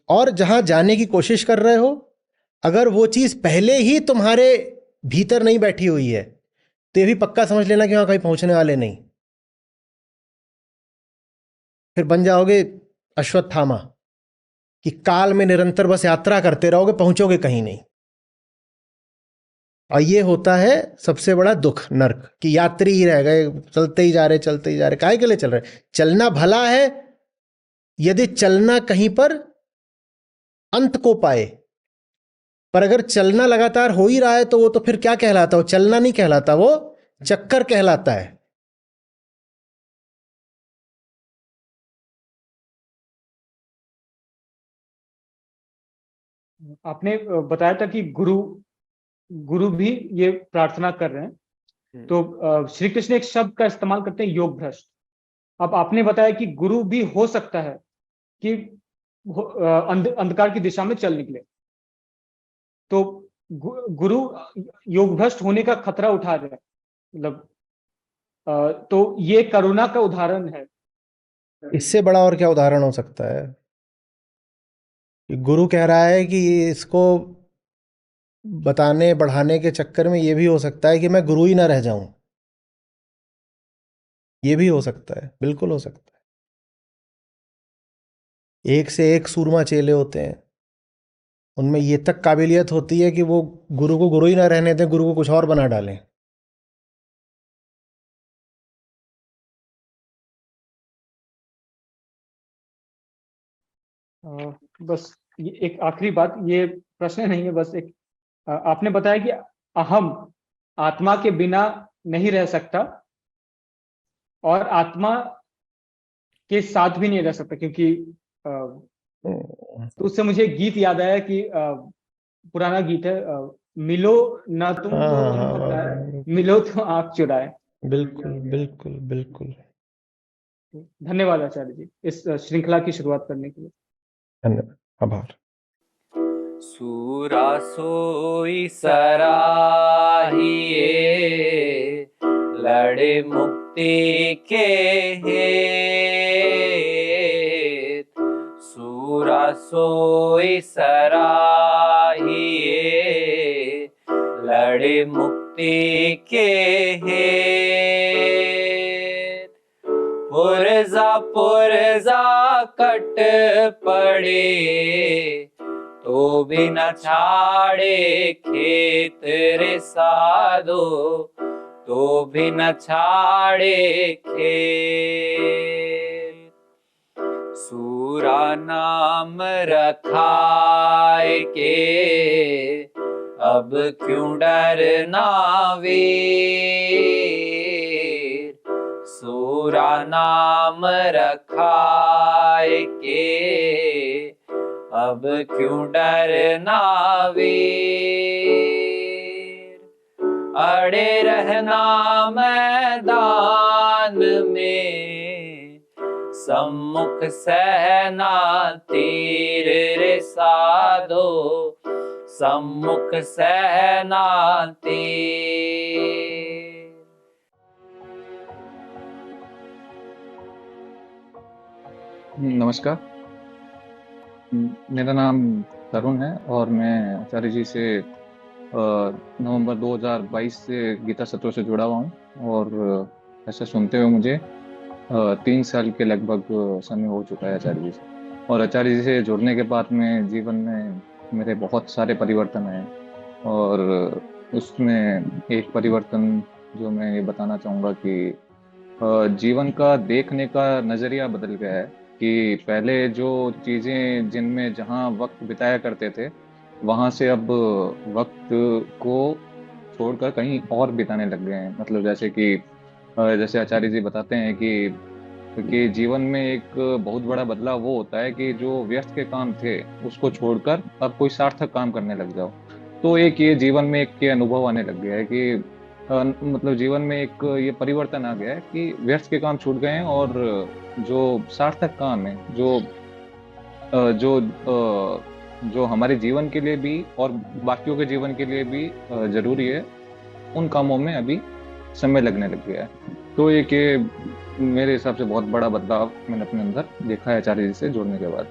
और जहां जाने की कोशिश कर रहे हो, अगर वो चीज पहले ही तुम्हारे भीतर नहीं बैठी हुई है तो ये भी पक्का समझ लेना कि वहां कहीं पहुंचने वाले नहीं। फिर बन जाओगे अश्वत्थामा कि काल में निरंतर बस यात्रा करते रहोगे, पहुंचोगे कहीं नहीं। और ये होता है सबसे बड़ा दुख, नरक, कि यात्री ही रह गए, चलते ही जा रहे, चलते ही जा रहे। काहे के लिए चल रहे? चलना भला है यदि चलना कहीं पर अंत को पाए, पर अगर चलना लगातार हो ही रहा है तो वो तो फिर क्या कहलाता है? वो चलना नहीं कहलाता, वो चक्कर कहलाता है। आपने बताया था कि गुरु गुरु भी ये प्रार्थना कर रहे हैं, तो श्री कृष्ण एक शब्द का इस्तेमाल करते हैं, योग भ्रष्ट। अब आपने बताया कि गुरु भी हो सकता है कि अंधकार की दिशा में चल निकले, तो गुरु योग भ्रष्ट होने का खतरा उठा रहे हैं, मतलब तो ये करुणा का उदाहरण है। इससे बड़ा और क्या उदाहरण हो सकता है? कि गुरु कह रहा है कि इसको बताने बढ़ाने के चक्कर में ये भी हो सकता है कि मैं गुरु ही ना रह जाऊं। ये भी हो सकता है, बिल्कुल हो सकता है। एक से एक सूरमा चेले होते हैं, उनमें ये तक काबिलियत होती है कि वो गुरु को गुरु ही ना रहने दें, गुरु को कुछ और बना डालें। बस ये एक आखिरी बात, ये प्रश्न नहीं है, बस एक आपने बताया कि अहम आत्मा के बिना नहीं रह सकता और आत्मा के साथ भी नहीं रह सकता, क्योंकि तो उससे मुझे गीत याद आया कि पुराना गीत है, मिलो ना तुम तो मन भरता, मिलो तो आंख चुराए। बिल्कुल बिल्कुल बिल्कुल। धन्यवाद आचार्य जी इस श्रृंखला की शुरुआत करने के लिए। धन्यवाद, आभार। सूरा सोई सराहिए, लड़े मुक्ति के हेत। सूरा सोई सराहिए, लड़े मुक्ति के हेत। पुरजा पुरजा कट पड़े, तो भी न छाड़े खेत रे साधो, तो भी न छाड़े खेत। सूरा नाम रखाए के, अब क्यों डरना वीर। सूरा नाम रखाए के, अब क्यों डरना वीर। अड़े रहना मैदान में, सम्मुख सहना तीर रे साधो, सम्मुख सहना तीर। नमस्कार, मेरा नाम तरुण है और मैं आचार्य जी से नवंबर 2022 से गीता सत्रों से जुड़ा हुआ हूँ। और ऐसा सुनते हुए मुझे 3 साल के लगभग समय हो चुका है आचार्य जी से। और आचार्य जी से जुड़ने के बाद में जीवन में मेरे बहुत सारे परिवर्तन आए, और उसमें एक परिवर्तन जो मैं ये बताना चाहूँगा कि जीवन का देखने का नज़रिया बदल गया है। कि पहले जो चीज़ें जिनमें जहाँ वक्त बिताया करते थे, वहाँ से अब वक्त को छोड़कर कहीं और बिताने लग गए हैं। मतलब जैसे कि जैसे आचार्य जी बताते हैं कि जीवन में एक बहुत बड़ा बदलाव वो होता है कि जो व्यर्थ के काम थे उसको छोड़कर अब कोई सार्थक काम करने लग जाओ। तो एक ये जीवन में एक ये अनुभव आने लग गया है कि मतलब जीवन में एक ये परिवर्तन आ गया है कि व्यर्थ के काम छूट गए हैं, और जो सार्थक काम है, जो हमारे जीवन के लिए भी और बाकियों के जीवन के लिए भी जरूरी है, उन कामों में अभी समय लगने लग गया है। तो ये कि मेरे हिसाब से बहुत बड़ा बदलाव मैंने अपने अंदर देखा है आचार्य जी से जुड़ने के बाद।